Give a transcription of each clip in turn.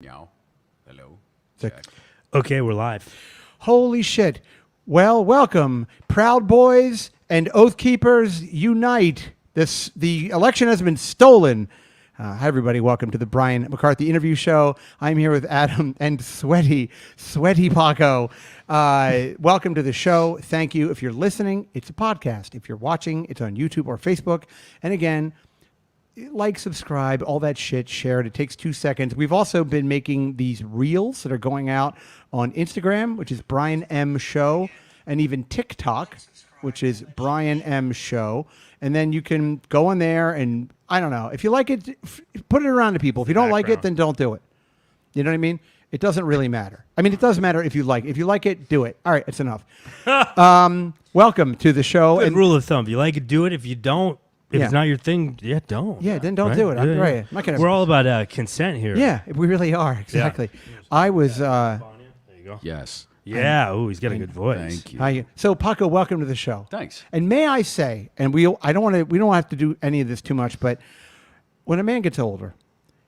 Meow. Hello. Check. Okay, we're live. Holy shit. Well, welcome. Proud Boys and Oath Keepers unite. The election has been stolen. Hi, everybody. Welcome to the Brian McCarthy interview show. I'm here with Adam and sweaty Paco. Welcome to the show. Thank you. If you're listening, it's a podcast. If you're watching, it's on YouTube or Facebook. And again, like, subscribe, all that shit, share it. It takes 2 seconds. We've also been making these reels that are going out on Instagram, which is Brian M Show, and even TikTok, which is Brian M Show. And then you can go on there and, I don't know, if you like it, put it around to people. If you don't like it, then don't do it. You know what I mean? It doesn't really matter. I mean, it does matter if you like it. If you like it, do it. All right, it's enough. Welcome to the show. Good and rule of thumb. If you like it, do it. If you don't, if it's not your thing, don't. Yeah, then don't do it. Yeah, right. I'm not gonna, We're all about consent here. Yeah, we really are. Exactly. Yeah. I was... there you go. Yes. Yeah. Oh, he's got a good voice. Thank you. Hi. So, Paco, welcome to the show. Thanks. And may I say, and we don't have to do any of this too much, but when a man gets older,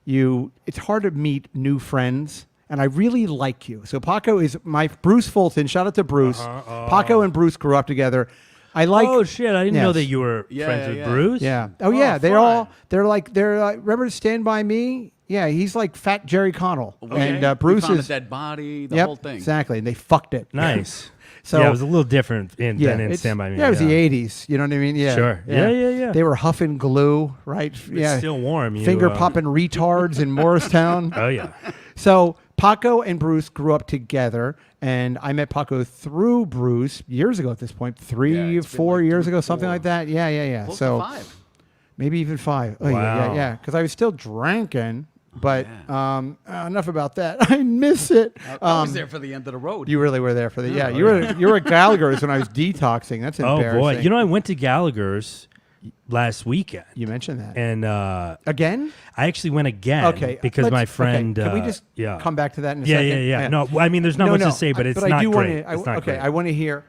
it's hard to meet new friends. And I really like you. So Paco is my Bruce Fulton. Shout out to Bruce. Paco and Bruce grew up together. I like. Oh shit! I didn't know that you were friends with Bruce. Yeah. Oh yeah. They're remember Stand By Me? Yeah. He's like Fat Jerry Connell. Okay. And Bruce found is a dead body. The whole thing. Exactly. And they fucked it. Nice. So yeah, it was a little different than in Stand By Me. Yeah, it was the '80s. You know what I mean? Yeah. Sure. Yeah. They were huffing glue, right? It's still warm. Finger popping retards in Morristown. Oh yeah. So Paco and Bruce grew up together, and I met Paco through Bruce years ago at this point, 4 years ago, something like that. Yeah. Close So to 5. maybe even 5. Oh, Wow. yeah. Because I was still drinking, but enough about that. I miss it. I was there for the end of the road. You really were there for the you were at Gallagher's when I was detoxing. That's embarrassing. Oh boy, I went to Gallagher's last weekend. You mentioned that. And again? I actually went again. Okay. Because my friend. Okay. Can we just come back to that in a yeah, second? Yeah. No, I mean, there's not much to say, but it's not great. I want to hear.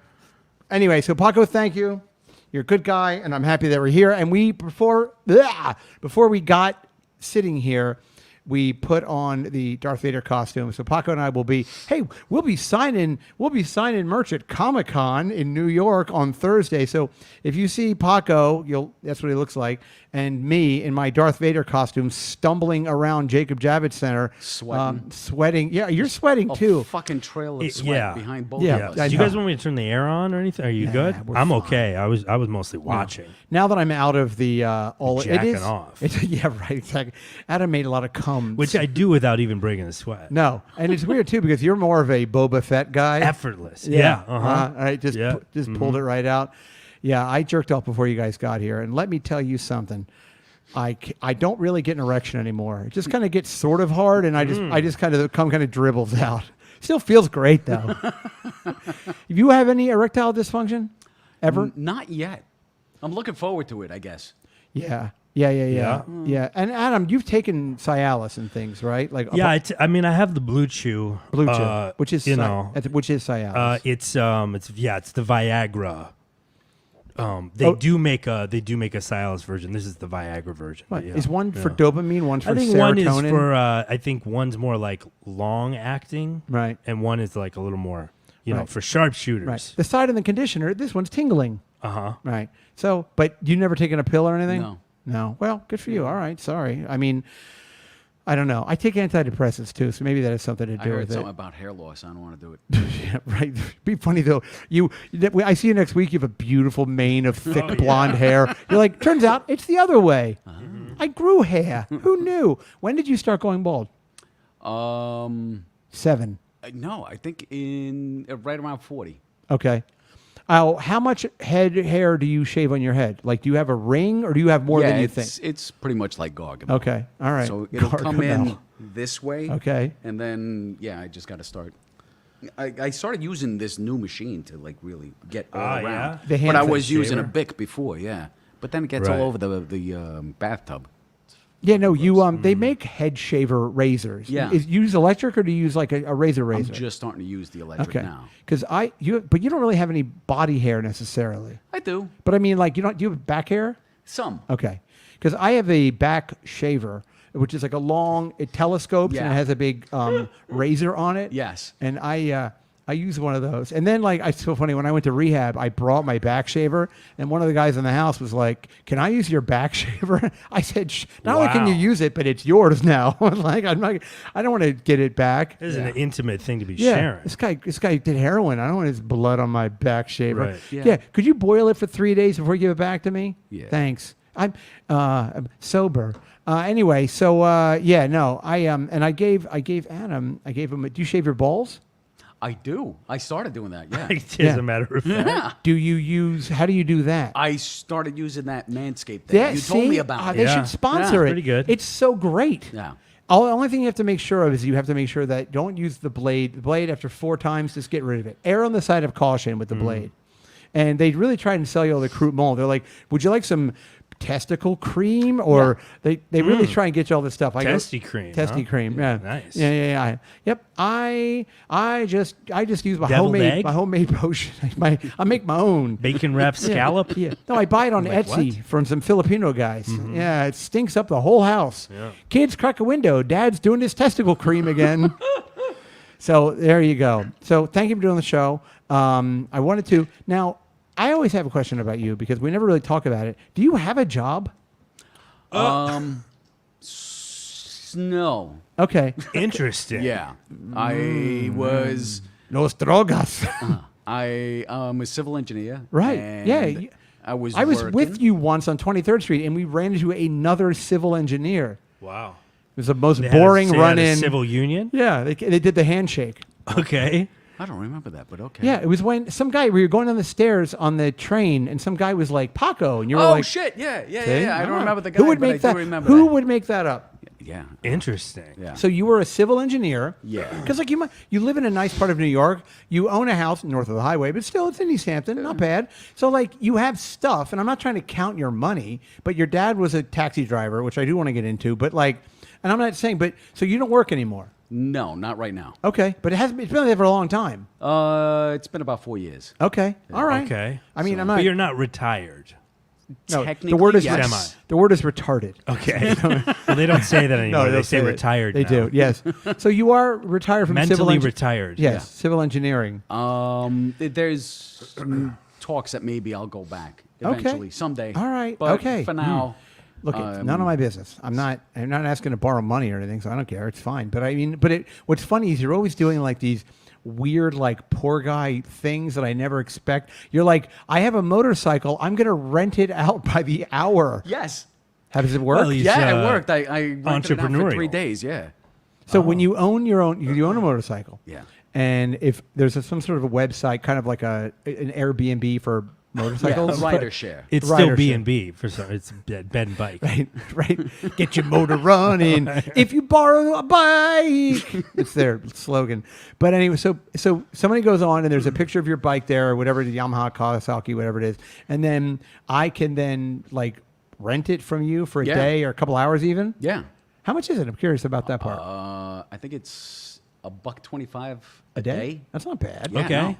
Anyway, so Paco, thank you. You're a good guy, and I'm happy that we're here. And before we got sitting here, we put on the Darth Vader costume. So Paco and I we'll be signing merch at Comic-Con in New York on Thursday. So if you see Paco, that's what he looks like, and me in my Darth Vader costume stumbling around Jacob Javits Center. Sweating. Yeah, you're sweating too. A fucking trail of sweat behind both of us. Do you guys want me to turn the air on or anything? Are you good? I'm fine. okay. I was mostly watching. Now that I'm out of the jacking off. Yeah, right, exactly. Adam made a lot of cum. Which I do without even breaking a sweat. No, and it's weird too because you're more of a Boba Fett guy. Effortless. Yeah. All right, just pulled it right out. Yeah, I jerked off before you guys got here, and let me tell you something. I don't really get an erection anymore. It just kind of gets sort of hard, and I just kind of cum kind of dribbles out. Still feels great though. You have any erectile dysfunction ever? Not yet. I'm looking forward to it, I guess. Yeah. And Adam, you've taken Cialis and things, right? Like I have the Blue Chew. Which is which is Cialis. It's the Viagra. They do make a Cialis version. This is the Viagra version. What? Is one for dopamine? One's for I think serotonin? one is for. I think one's more like long acting, right? And one is like a little more, for sharpshooters. Right. The side of the conditioner. This one's tingling. Right. So, but you never taken a pill or anything? No. Well, good for you. All right. Sorry. I mean, I don't know. I take antidepressants too, so maybe that has something to do with it. I heard something about hair loss. I don't want to do it. Yeah, right. It'd be funny though. I see you next week. You have a beautiful mane of thick blonde hair. You're like, turns out it's the other way. I grew hair. Who knew? When did you start going bald? 7. No, I think in right around 40. Okay. How much head hair do you shave on your head? Like, do you have a ring, or do you have more than you think? It's pretty much like Gargamel. Okay, all right. So it'll come in this way. Okay. And then, I just got to start. I started using this new machine to, like, really get all around. The hand but I was shaver. using a Bic before, But then it gets all over the bathtub. Yeah, no, they make head shaver razors. Yeah. Use electric, or do you use like a razor? I'm just starting to use the electric now. Because but you don't really have any body hair necessarily. I do. But I mean, like, do you have back hair? Some. Okay. Because I have a back shaver, which is like a long. It telescopes and it Yeah. has a big razor on it. Yes. And I use one of those. And then, like, it's so funny. When I went to rehab, I brought my back shaver, and one of the guys in the house was like, "Can I use your back shaver?" I said, "Not only can you Wow. use it, but it's yours now." Like, I don't want to get it back. This is an intimate thing to be Yeah, sharing. this guy did heroin. I don't want his blood on my back shaver. Right. Yeah. Could you boil it for 3 days before you give it back to me? Yeah. Thanks. I'm sober. Anyway, so yeah, no, and I gave Adam. I gave him. Do you shave your balls? I do. I started doing that. Yeah. As Yeah. a matter of fact. Yeah. Do you use? How do you do that? I started using that Manscaped thing. Yeah, You told see? me about They it. Yeah. should sponsor Yeah, it. pretty good. It's so great. Yeah. The only thing you have to make sure of is you have to make sure that don't use the blade. The blade after 4 times, just get rid of it. Err on the side of caution with the blade. And they really try and sell you all the crude mold. They're like, "Would you like some testicle cream?" Or they really try and get you all this stuff. I go, Testy cream, Testy huh? cream. Yeah. Nice. Yeah. Yep. I just use my Deviled egg? homemade potion. I make my own. Bacon wrapped scallop. Yeah. No, I buy it on Like Etsy what? from some Filipino guys. Yeah, it stinks up the whole house. Yeah. Kids, crack a window. Dad's doing his testicle cream again. So there you go. So thank you for doing the show. I wanted to now. I always have a question about you because we never really talk about it. Do you have a job? No. Okay. Interesting. Yeah. I was. Los drogas. I am a civil engineer. Right. and Yeah. I was. I was working. with you once on 23rd Street, and we ran into another civil engineer. Wow. It was the most They had a- boring so they had a run-in. civil union. Yeah, they did the handshake. Okay. I don't remember that, but okay. Yeah, it was when some guy, we were going down the stairs on the train, and some guy was like, "Paco," and you were Oh like, shit! Yeah. "See? I don't Ah. remember the guy. Who would but make I that? do remember Who that. would make that up? Yeah. Interesting. Yeah. So you were a civil engineer. Yeah. Because like you live in a nice part of New York. You own a house north of the highway, but still it's in East Hampton. Not bad. So like you have stuff, and I'm not trying to count your money, but your dad was a taxi driver, which I do want to get into. But like, and I'm not saying, but so you don't work anymore. No, not right now. Okay, but it's been there for a long time. It's been about 4 years. Okay, all right. Okay. I mean, I'm But not. you're not retired. No, Technically, the word is yes. Semi. the word is retarded. Okay. Well, they don't say that anymore. they'll They say it. retired. They now. do. Yes. So you are retired from civil Mentally engineering. retired. Yes, Yeah. civil engineering. There's some talks that maybe I'll go back eventually someday. All right, But okay. For now, Look, it's none of my business. I'm not asking to borrow money or anything, so I don't care. It's fine. But I mean, what's funny is you're always doing like these weird, like poor guy things that I never expect. You're like, I have a motorcycle. I'm gonna rent it out by the hour. yes. How does it work? Well, He's, Yeah, it worked. I rented it out for entrepreneurial. 3 days. Yeah. So when you own you own a motorcycle. Yeah. And if there's some sort of a website, kind of like an Airbnb for motorcycles, Yeah, a rider share. It's Rider still B share. and B for some. It's bed and bike. right? Get your motor running. If you borrow a bike, it's their slogan. But anyway, so somebody goes on and there's a picture of your bike there or whatever, the Yamaha, Kawasaki, whatever it is, and then I can then like rent it from you for a Yeah. day or a couple hours even. Yeah. How much is it? I'm curious about that part. I think it's $1.25 a day? That's not bad. Yeah, Okay.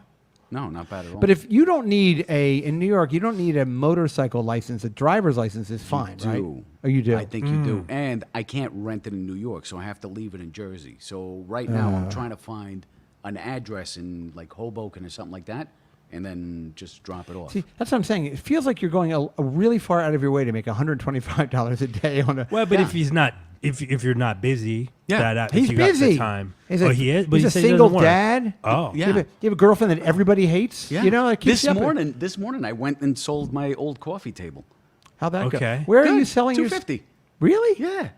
No, not bad at all. But if you don't need in New York, you don't need a motorcycle license. A driver's license is fine, right? do. Oh, you do. I think you do. And I can't rent it in New York, so I have to leave it in Jersey. So right now I'm trying to find an address in like Hoboken or something like that, and then just drop it off. See, that's what I'm saying. It feels like you're going a really far out of your way to make $125 a day on a. Well, but Yeah. if he's not, if you're not busy, Yeah. if He's you got the busy. time. He's Oh, a, he is. But he's he a says he single doesn't work. dad. Oh, Yeah. You have a girlfriend that everybody hates. Yeah. You know, that keeps this you up at- morning, I went and sold my old coffee table. How'd that go? Okay. Where are Good. you selling your? $250. Really? Yeah.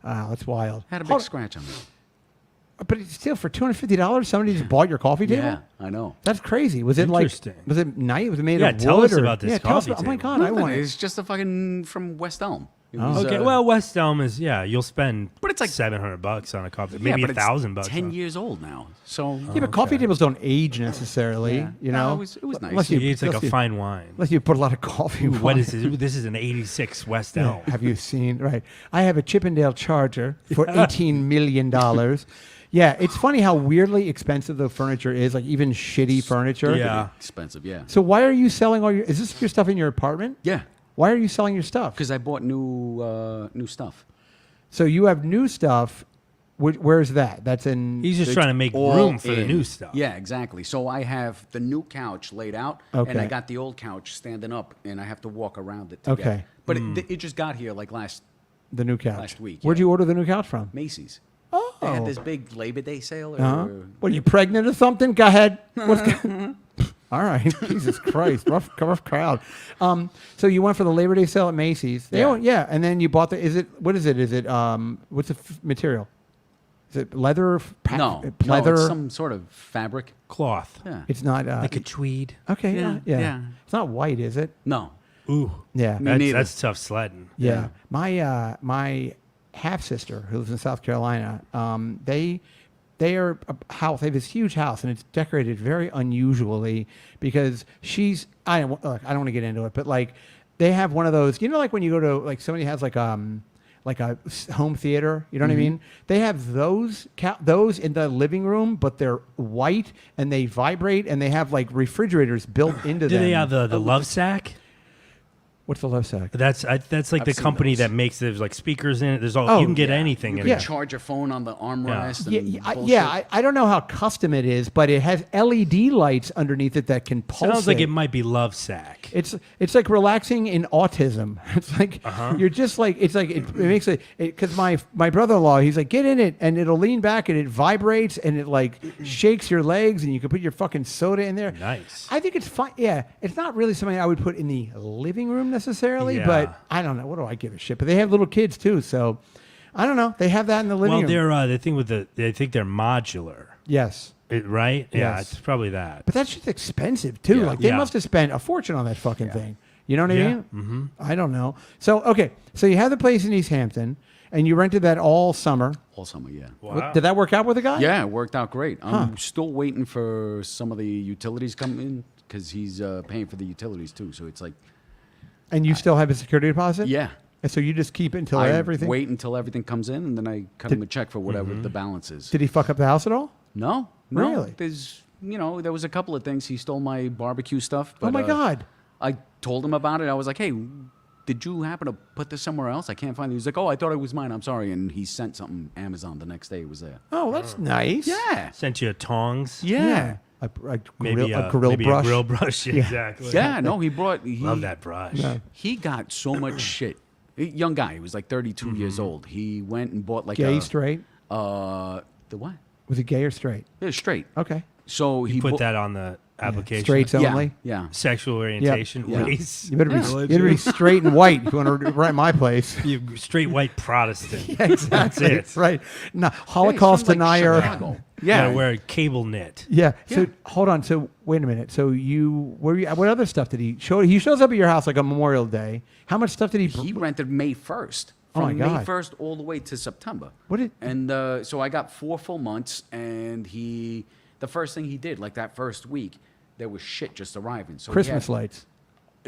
Wow, that's wild. Had a big Hold- scratch on it. But it's still for $250, somebody just bought your coffee table. Yeah, I know. That's crazy. Was it like? Interesting. Was it nice? Was it made Yeah, of tell wood? us or, about this yeah, tell us coffee about, oh my table. god, I Nothing. want it. It's just a fucking from West Elm. It Oh. was, Okay. Well, West Elm is you'll spend, But it's like $700 on a coffee, yeah, maybe but it's $1,000. 10 on- years old now. So Yeah, but coffee tables don't age necessarily. Yeah. You No, know, it was nice. Unless you, It's like unless a you- fine wine. Unless you put a lot of coffee. in What it. is this? This is an '86 West Yeah. Elm. Have you seen? Right. I have a Chippendale Charger for $18 million. Yeah, it's funny how weirdly expensive the furniture is, like even shitty furniture. Yeah. expensive. Yeah. So why are you selling all your? Is this your stuff in your apartment? Yeah. Why are you selling your stuff? Because I bought new stuff. So you have new stuff. Where's that? That's in. He's just It's trying to make all room for the in. new stuff. Yeah, exactly. So I have the new couch laid out, Okay. and I got the old couch standing up, and I have to walk around it. To Okay. get. But it just got here like the new couch. last week, Where'd yeah. you order the new couch from? Macy's. Oh. They had this big Labor Day sale. Or, Uh-huh. What, are you pregnant or something? Go ahead. All right. Jesus Christ. Rough crowd. So you went for the Labor Day sale at Macy's. Yeah. And then you bought what is it? Is it, what's the material? Is it leather? No, Leather? it's some sort of fabric. Cloth. Yeah. It's not. Like a tweed. Okay. Yeah. Yeah. It's not white, is it? No. Ooh. Yeah. Me neither. That's tough sledding. Yeah. My half sister who lives in South Carolina, they are a house. They have this huge house, and it's decorated very unusually because I don't want to get into it, but like they have one of those. You know, like when you go to like somebody has like a home theater. You know what I mean? They have those in the living room, but they're white and they vibrate, and they have like refrigerators built into Do them. they have the love sack? What's the love sack? That's like the seen company those. that makes there's like speakers in it. There's all Oh, you can get Yeah. anything You in can it. charge your phone on the armrest. Yeah, And bullshit. I don't know how custom it is, but it has LED lights underneath it that can pulsate. Sounds like it might be love sack. It's like relaxing in autism. It's like you're just like it makes it because my brother-in-law, he's like, get in it and it'll lean back and it vibrates and it like shakes your legs and you can put your fucking soda in there. Nice. I think it's fine. Yeah, it's not really something I would put in the living room necessarily, Yeah. but I don't know. What do I give a shit? But they have little kids too, so I don't know. They have that in the living Well, room. they're the thing with I think they're modular, Yes. right? Yeah, Yes. it's probably that. But that's just expensive too. Yeah. Like they Yeah. must have spent a fortune on that fucking thing. You know what I Yeah. mean? Mm-hmm. I don't know. So okay, so you have the place in East Hampton, and you rented that all summer. All summer, yeah. Wow. Did that work out with the guy? Yeah, it worked out great. I'm still waiting for some of the utilities coming in because he's paying for the utilities too. So it's like, And you still have a security deposit? yeah. And so you just keep it until I everything. wait until everything comes in, and then I cut him a check for whatever the balance is. Did he fuck up the house at all? No. Really? There's, there was a couple of things. He stole my barbecue stuff. But, Oh my God. I told him about it. I was like, hey, did you happen to put this somewhere else? I can't find it. He was like, oh, I thought it was mine. I'm sorry. And he sent something Amazon the next day. It was there. Oh, that's nice. Yeah. Sent you tongs. Yeah. A Maybe grill maybe brush. a grill brush. Yeah. Exactly. Yeah, no, he brought. Love that brush. Yeah. He got so much shit. Young guy. He was like 32 years old. He went and bought like Gay, a. straight? The what? Was it gay or straight? Yeah, straight. Okay. So he Put that on the application. Straights Yeah, only? yeah. Sexual orientation, Yeah. race. You better be, Yeah. you better be straight and white if you want to rent my place. You straight white Protestant. Exactly. That's it. Right. No, Hey, Holocaust from, like, denier. Chicago. You Yeah. gotta wear a cable knit. Yeah. So Yeah. hold on. So wait a minute. So what other stuff did he show? He shows up at your house like on Memorial Day. How much stuff did he? He rented May 1st. Oh my From God. May 1st all the way to September. What did- And so I got 4 full months, and the first thing he did, like that first week, there was shit just arriving. So he Christmas had- lights.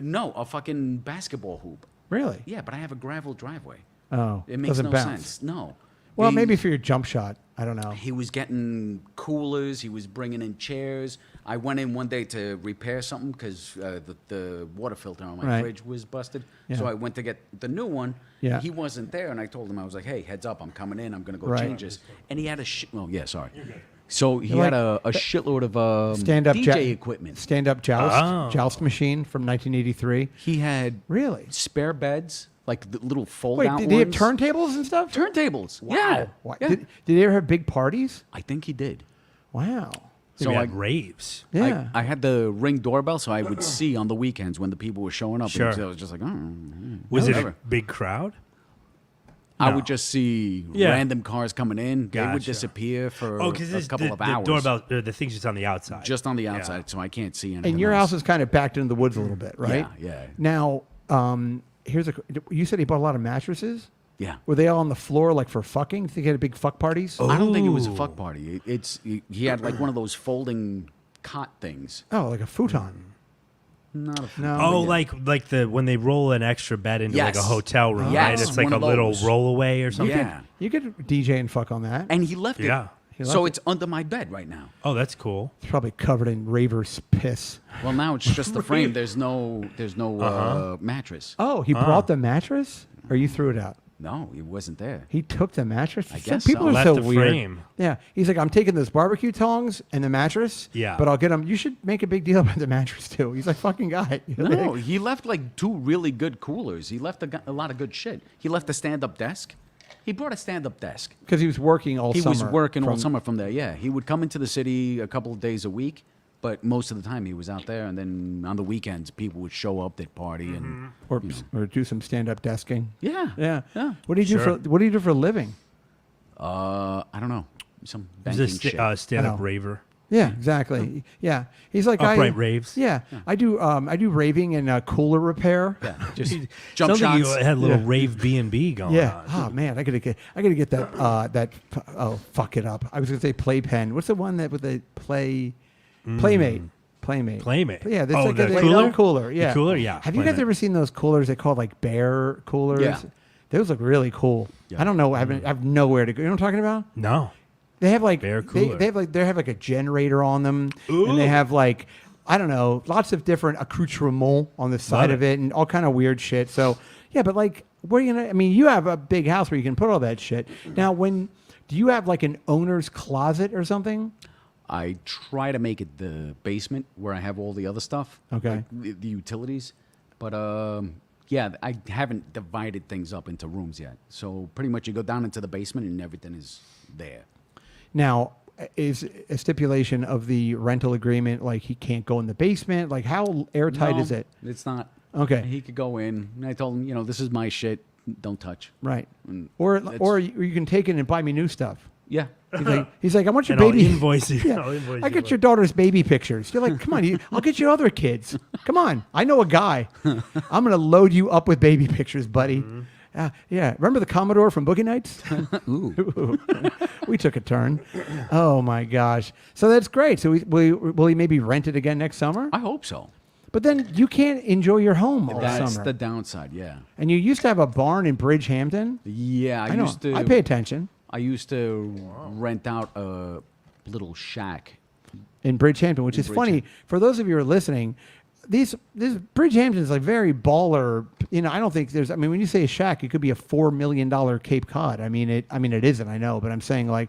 No, a fucking basketball hoop. Really? Yeah, but I have a gravel driveway. Oh, It makes doesn't no bounce. sense. No. Well, He- maybe for your jump shot. I don't know. He was getting coolers. He was bringing in chairs. I went in one day to repair something because the water filter on my Right. fridge was busted. Yeah. So I went to get the new one. Yeah. He wasn't there, and I told him, I was like, hey, heads up, I'm coming in. I'm going to go Right. change this. And he had oh, yeah, sorry. So he You're had like- a shitload of Stand-up DJ equipment. Stand-up joust. Oh. Joust machine from 1983. He had Really? spare beds, like the little Wait, fold-out did he have ones. turntables and stuff? Turntables. Wow. Yeah. Why- Yeah. Did they ever have big parties? I think he did. Wow. So So we I, had raves. Yeah. I had the Ring doorbell, so I would see on the weekends when the people were showing up. Sure. And I was just like, oh. Was it a whatever. big crowd? I No. would just see Yeah. random cars coming in. They would Gotcha. disappear for Oh, because a couple of the hours. doorbell, or the thing's just on the outside. Just on the Yeah. outside, so I can't see anything. And your else. house is kind of backed into the woods a little bit, right? Yeah. Now, here's you said he bought a lot of mattresses? Yeah. Were they all on the floor like for fucking? Think he had big fuck parties? I don't think it was a Ooh. fuck party. He had like one of those folding cot things. Oh, like a futon. Not a No. Oh, yeah. like the when they roll an extra bed into like a Yes. hotel room, Yes, right? It's like one a of little those. rollaway or something. Yeah. You could DJ and fuck on that. And he left it. Yeah. He left So it. it's under my bed right now. Oh, that's cool. It's probably covered in raver's piss. Well, now it's just the frame. There's no mattress. Oh, he brought the mattress? Or you threw it out? No, he wasn't there. He took the mattress. I guess People so. are Left so the weird. frame. Yeah, he's like, I'm taking those barbecue tongs and the mattress. Yeah. but I'll get them. You should make a big deal about the mattress too. He's like, fucking guy. No, he left like 2 really good coolers. He left a lot of good shit. He left a stand-up desk. He brought a stand-up desk. because he was working all He summer. was working all from- summer from there. Yeah, he would come into the city a couple of days a week, but most of the time he was out there. And then on the weekends, people would show up, they'd party, and or do some stand-up desking. yeah, Yeah. What do you do Sure. for What do you do for a living? I don't know, some He's banking a shit. stand-up Oh. raver. Yeah, exactly. Yeah, he's like Upright raves. Yeah, I do raving and cooler repair. Yeah, just jump Sounds like shots. you had a little rave B&B going Yeah. on. Oh man, I gotta get that Oh, fuck it up. I was gonna say playpen. What's the one that with the Playmate? Playmate. Playmate. Yeah, that's Oh, like the a cooler? cooler. The Yeah. cooler? Yeah, Have you guys Playmate. ever seen those coolers they call like bear coolers? Yeah. Those look really cool. Yeah. I don't know. I have nowhere to go. You know what I'm talking about? No. They have like Bear they cooler. have like a generator on them, and Ooh. they have like I don't know, lots of different accoutrements on the side Love of it, and all kind of weird shit. So yeah, but like, where you gonna? I mean, you have a big house where you can put all that shit. Now, do you have like an owner's closet or something? I try to make it the basement where I have all the other stuff. Okay. like the utilities, but yeah, I haven't divided things up into rooms yet. So pretty much you go down into the basement and everything is there. Now, is a stipulation of the rental agreement like he can't go in the basement? Like, how airtight No, is it? It's not. Okay. He could go in. And I told him, this is my shit. Don't touch. Right. And Or it's- you can take it and buy me new stuff. Yeah. He's like, I want your And I'll baby. invoice you. Yeah. I'll invoice I you get for your it. daughter's baby pictures. You're like, come on, I'll get you other kids. Come on, I know a guy. I'm gonna load you up with baby pictures, buddy. Yeah, remember the Commodore from Boogie Nights? Ooh. We took a turn. Oh my gosh! So that's great. So will he maybe rent it again next summer? I hope so. But then you can't enjoy your home all That's summer. the downside. Yeah. And you used to have a barn in Bridgehampton. Yeah. I know. used to. I pay attention. I used to rent out a little shack. In Bridgehampton, which is funny for those of you who are listening. This Bridgehampton is like very baller. I don't think there's. I mean, when you say a shack, it could be a $4 million Cape Cod. I mean, it isn't. I know, but I'm saying like,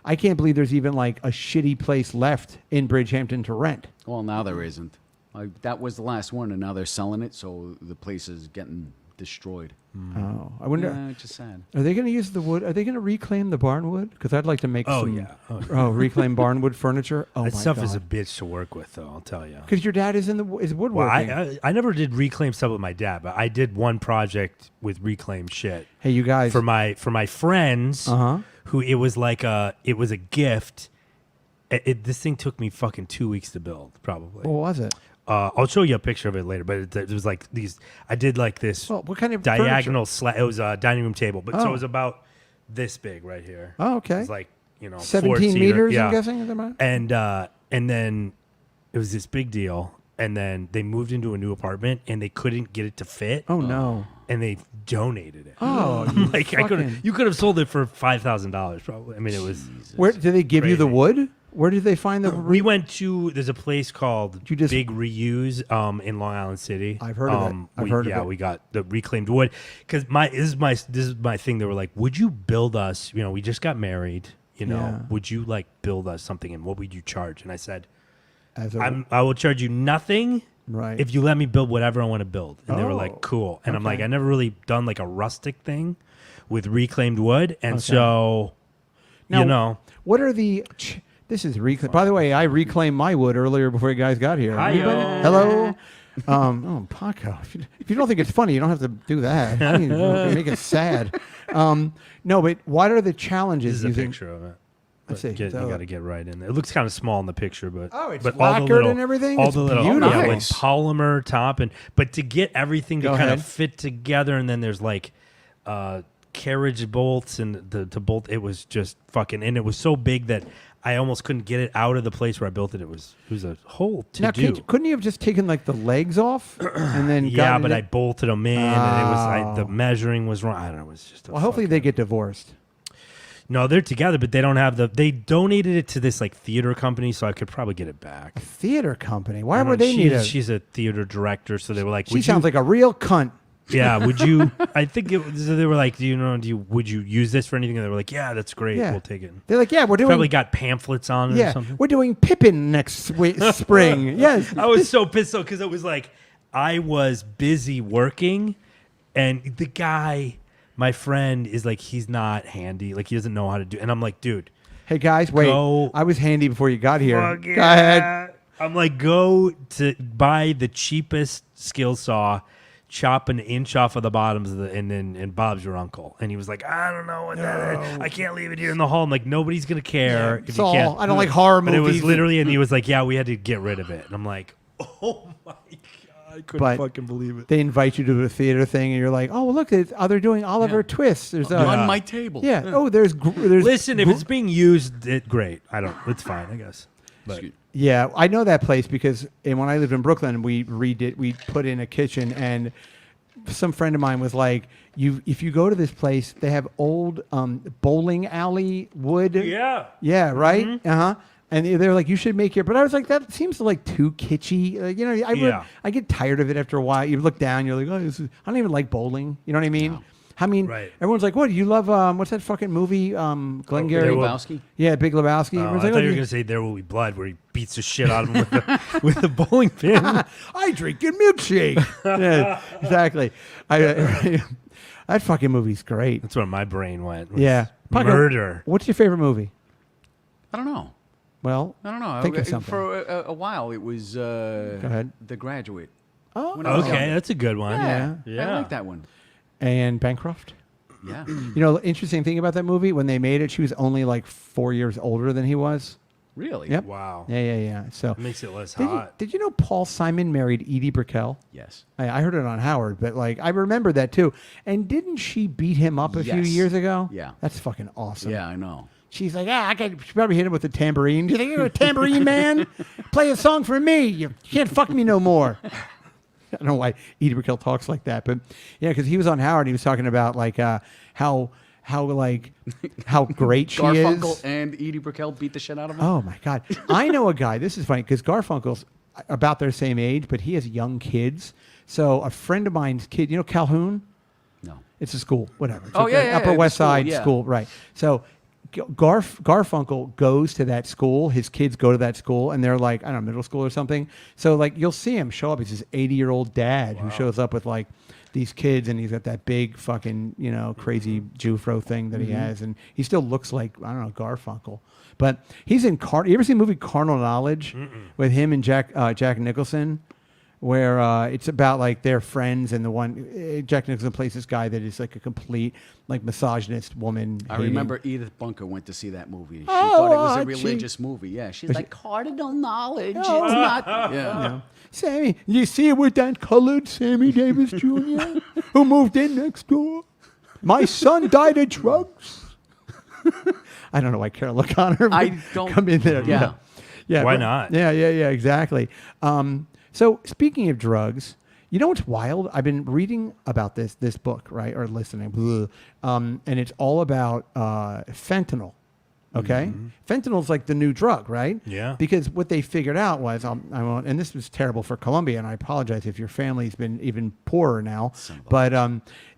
I can't believe there's even like a shitty place left in Bridgehampton to rent. Well, now there isn't. That was the last one, and now they're selling it, so the place is getting destroyed. Oh, I wonder. Yeah, it's just sad. Are they going to use the wood? Are they going to reclaim the barn wood? Because I'd like to make Oh, some. yeah. Oh, Reclaim barn wood furniture. Oh That my stuff god. is a bitch to work with, though, I'll tell you. Because your dad is is Well, woodworking. I never did reclaim stuff with my dad, but I did one project with reclaimed shit Hey, you guys. for my friends. Uh-huh. Who it was a gift. This thing took me fucking 2 weeks to build, probably. What was it? I'll show you a picture of it later, but it was like these. I did like this Well, what kind of diagonal It was a dining room table, but so Oh. it was about this big right here. Oh, okay. It was like 17 4-seater. meters. Yeah. I'm guessing. Is that right? And then it was this big deal, and then they moved into a new apartment, and they couldn't get it to fit. Oh no. And they donated it. Oh, you like you could have sold it for $5,000 probably. I mean, it was. Where did they give you the Crazy. wood? Where did they find the? We went to there's a place called You just- Big Reuse in Long Island City. I've heard of it. I've heard of it. we got the reclaimed wood because this is my thing. They were like, would you build us? We just got married. Yeah. Would you like build us something and what would you charge? And I said, As a, I will charge you nothing right. if you let me build whatever I want to build. And they were Oh, like, cool. And I'm okay. like, I never really done like a rustic thing with reclaimed wood, and Okay. so Now, what are the? This is reclaim. By the way, I reclaimed my wood earlier before you guys got here. Hi-yo. Anybody? Hello. Paco. If you don't think it's funny, you don't have to do that. I mean, make it sad. No, but what are the challenges? This is a using, picture of it. Let's But see. you got to get right in there. It looks kind of small in the picture, but Oh, it's but lacquered and everything? All It's the little beautiful. with Nice. polymer top but to get everything to Go kind ahead. of fit together, and then there's like carriage bolts and to bolt. It was just fucking, and it was so big that I almost couldn't get it out of the place where I built it. It was a whole to Now, do. couldn't you have just taken like the legs off and then? Yeah, gotten but it- I bolted them in, and it was the Oh. measuring was wrong. I don't know. It was just Well, hopefully they get divorced. No, they're together, but they don't have they donated it to this like theater company, so I could probably get it back. Theater company. Why I don't would know, they need a? She's a theater director, so they were like, She "Would sounds you, like a real cunt. Yeah, would you? I think they were like, would you use this for anything? And they were like, yeah, that's great. Yeah. We'll take it. They're like, yeah, we're doing. Probably got pamphlets on it or something. we're doing Pippin next spring. Yes. I was so pissed though because it was like I was busy working, and the guy, my friend, is like he's not handy. Like he doesn't know how to do. And I'm like, dude, Hey guys, wait. Go. I was handy before you got here. fuck Go ahead. yeah. I'm like, go to buy the cheapest skill saw, chop an inch off of the bottoms of and Bob's your uncle. And he was like, I don't know what that is. I can't leave it here in the hall. I'm like, nobody's gonna care. if you Saul, can't. I don't like horror But it movies. was literally, and he was like, yeah, we had to get rid of it. And I'm like, oh my god, I couldn't But fucking believe it. They invite you to a theater thing, and you're like, oh, well, look, they're doing Oliver Yeah. Twist. There's On my table. yeah. Oh, there's Listen, if it's being used, great. It's fine, I guess. But Excuse- Yeah, I know that place because when I lived in Brooklyn, we put in a kitchen, and some friend of mine was like, if you go to this place, they have old bowling alley wood. yeah. Yeah, right? Uh-huh. And they're like, you should make your, but I was like, that seems like too kitschy. Yeah. I get tired of it after a while. You look down, you're like, oh, I don't even like bowling. You know what I mean? No. I mean, Right. everyone's like, what, do you love, what's that fucking movie? Glengarry? There Will- Lebowski? Yeah, Big Lebowski. I Everyone's thought like, you oh, were going to say There Will Be Blood, where he beats the shit out of him with the bowling pin. I drink your milkshake. Yeah, exactly. That fucking movie's great. That's where my brain went. was Yeah. Paco, Murder. What's your favorite movie? I don't know. Well, I don't know. Think of something. For a while, it was ahead. The Graduate. Oh, When I was Okay, younger. that's a good one. Yeah. I like that one. and Bancroft. Yeah. You know, the interesting thing about that movie, when they made it, she was only like 4 years older than he was. Really? Yep. Wow. Yeah. So, Makes it less did you, hot. did you know Paul Simon married Edie Brickell? Yes. I heard it on Howard, but like I remember that too. And didn't she beat him up a few Yes. years ago? Yeah. That's fucking awesome. Yeah, I know. She's like, she probably hit him with a tambourine. Do you think you're a tambourine man? Play a song for me. You can't fuck me no more. I don't know why Edie Brickell talks like that, but yeah, because he was on Howard. He was talking about like how great she Garfunkel is. and Edie Brickell beat the shit out of him. Oh my God! I know a guy. This is funny because Garfunkel's about their same age, but he has young kids. So a friend of mine's kid, you know Calhoun? No. It's a school, whatever. It's Oh, like yeah, an yeah, Upper the West school, Side yeah. school, right? So Garfunkel goes to that school. His kids go to that school, and they're like, I don't know, middle school or something. So like, you'll see him show up. He's this 80-year-old dad who shows up with like these kids, and he's got that big fucking crazy Jufro thing that he has, and he still looks like I don't know Garfunkel. But he's in You ever seen the movie Carnal Knowledge with him and Jack Nicholson? Where it's about like their friends, and the one Jack Nicholson plays this guy that is like a complete like misogynist woman. I hating. remember Edith Bunker went to see that movie. She Oh, thought it was a she- religious movie. Yeah, she's But like, cardinal knowledge. Oh. It's not. Yeah. Sammy, you see it with that colored Sammy Davis Jr. who moved in next door. My son died of drugs. I don't know why Carol O'Connor would I don't- come in there. Yeah. Yeah. Why right. not? Yeah, exactly. So speaking of drugs, you know what's wild? I've been reading about this book, right, or listening, and it's all about fentanyl. Okay, fentanyl's like the new drug, right? Yeah. Because what they figured out was, and this was terrible for Colombia, and I apologize if your family's been even poorer now, but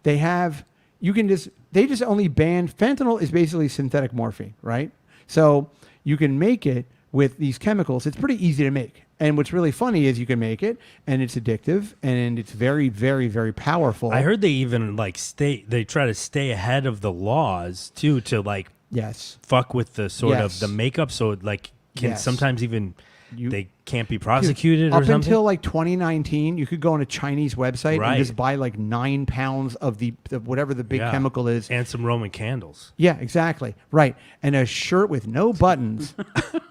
they just only banned fentanyl is basically synthetic morphine, right? So you can make it with these chemicals. It's pretty easy to make. And what's really funny is you can make it, and it's addictive, and it's very, very, very powerful. I heard they even they try to stay ahead of the laws too, to like Yes. fuck with the sort Yes. of the makeup, so it like can Yes. sometimes even You- they can't be prosecuted or Up something. until like 2019, you could go on a Chinese website Right. and just buy like 9 pounds of the whatever the big Yeah. chemical is. and some Roman candles. Yeah, exactly. Right. And a shirt with no buttons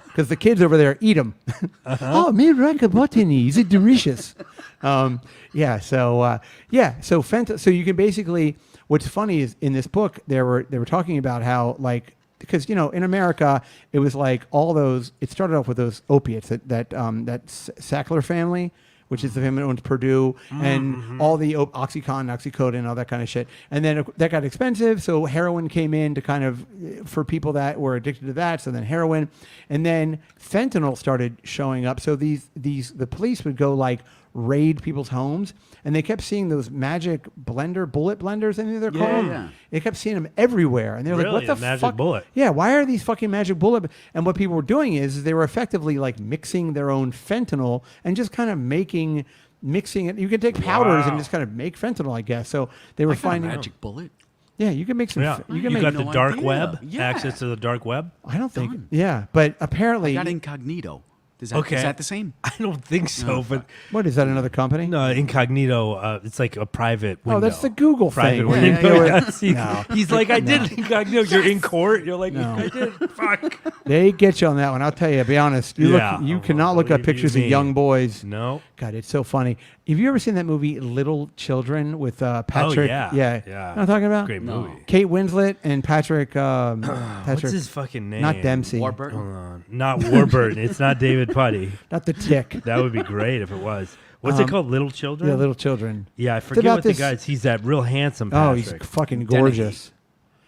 because the kids over there eat them. Oh, me like a button. Is it delicious? So so you can basically, what's funny is in this book, they were talking about how like, because in America it was like all those. It started off with those opiates that Sackler family, which is the family that owns Purdue, and all the Oxycontin, Oxycodone, all that kind of shit. And then that got expensive, so heroin came in to kind of for people that were addicted to that. So then heroin, and then fentanyl started showing up. So the police would go like raid people's homes, and they kept seeing those magic bullet blenders, I think they're called. Yeah. They kept seeing them everywhere, and they're like, Really? "What the A magic fuck? bullet? Yeah, why are these fucking magic bullet?" And what people were doing is they were effectively like mixing their own fentanyl and just kind of mixing it. You can take powders and Wow. just kind of make fentanyl, I guess. So they were I got a finding magic bullet. Yeah, you can make some. Yeah, You you, can make. got no the dark idea. web, Yeah. access to the dark web. I don't think. Done. Yeah, but apparently, I got incognito. Is Okay. that the same? I don't think so, Oh, but what is that? Another company? no, incognito. It's like a private window. Oh, that's the Google private thing. window. yeah. Yes, he- No. He's like, I did incognito. You're in court. You're like, No. I did. Fuck. They get you on that one. I'll tell you. Be honest. Yeah. You Oh, cannot look up believe you pictures of me. young boys. No. God, it's so funny. Have you ever seen that movie Little Children with Patrick? Oh yeah. yeah. Yeah. You know what I'm talking about? Great No. movie. Kate Winslet and Patrick. What's Patrick, his fucking name? not Dempsey. Warburton. Hold on. Not Warburton. It's not David Putty. Not the Tick. That would be great if it was. What's it called? Little Children? Yeah, Little Children. Yeah, I forget about what the this- guy's. He's that real handsome Oh, Patrick. he's fucking gorgeous.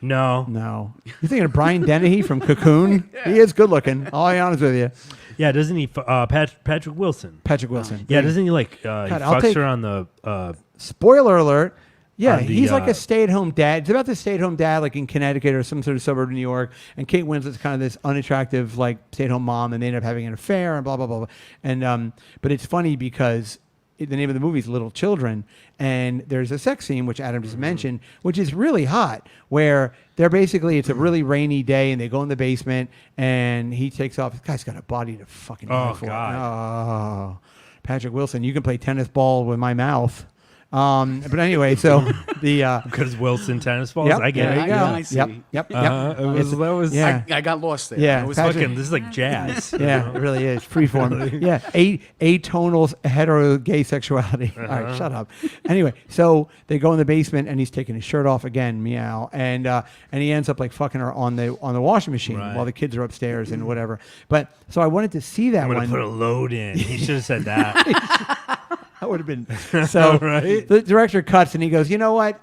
No. No. You thinking of Brian Dennehy from Cocoon? He is good looking. I'll be honest with you. Yeah, doesn't he? Patrick Wilson. Patrick Wilson. Yeah, doesn't he like? He God, I'll fucks take- her on the. Spoiler alert. Yeah, On the, he's like a stay-at-home dad. It's about the stay-at-home dad, like in Connecticut or some sort of suburb of New York. And Kate Winslet's kind of this unattractive, like stay-at-home mom, and they end up having an affair and blah blah blah. Blah. And but it's funny because the name of the movie is Little Children, and there's a sex scene which Adam just mentioned, which is really hot, where they're basically it's a really rainy day and they go in the basement and he takes off. This guy's got a body to fucking die Oh, for. God. Oh, Patrick Wilson, you can play tennis ball with my mouth. But anyway, so the Because Wilson tennis balls. yep, I get there it. you go. Yeah, I see. Yep, yep, yep. That was. Yeah. I got lost there. Yeah, I was Patrick- Fucking, this is like jazz. Yeah, it really is freeform. Yeah, atonal hetero gay sexuality. All right, shut up. Anyway, so they go in the basement and he's taking his shirt off again, meow, and he ends up like fucking her on the washing machine Right. while the kids are upstairs and whatever. But so I wanted to see that I'm gonna one. put a load in. He should have said that. That would have been so. Right? The director cuts and he goes, "You know what?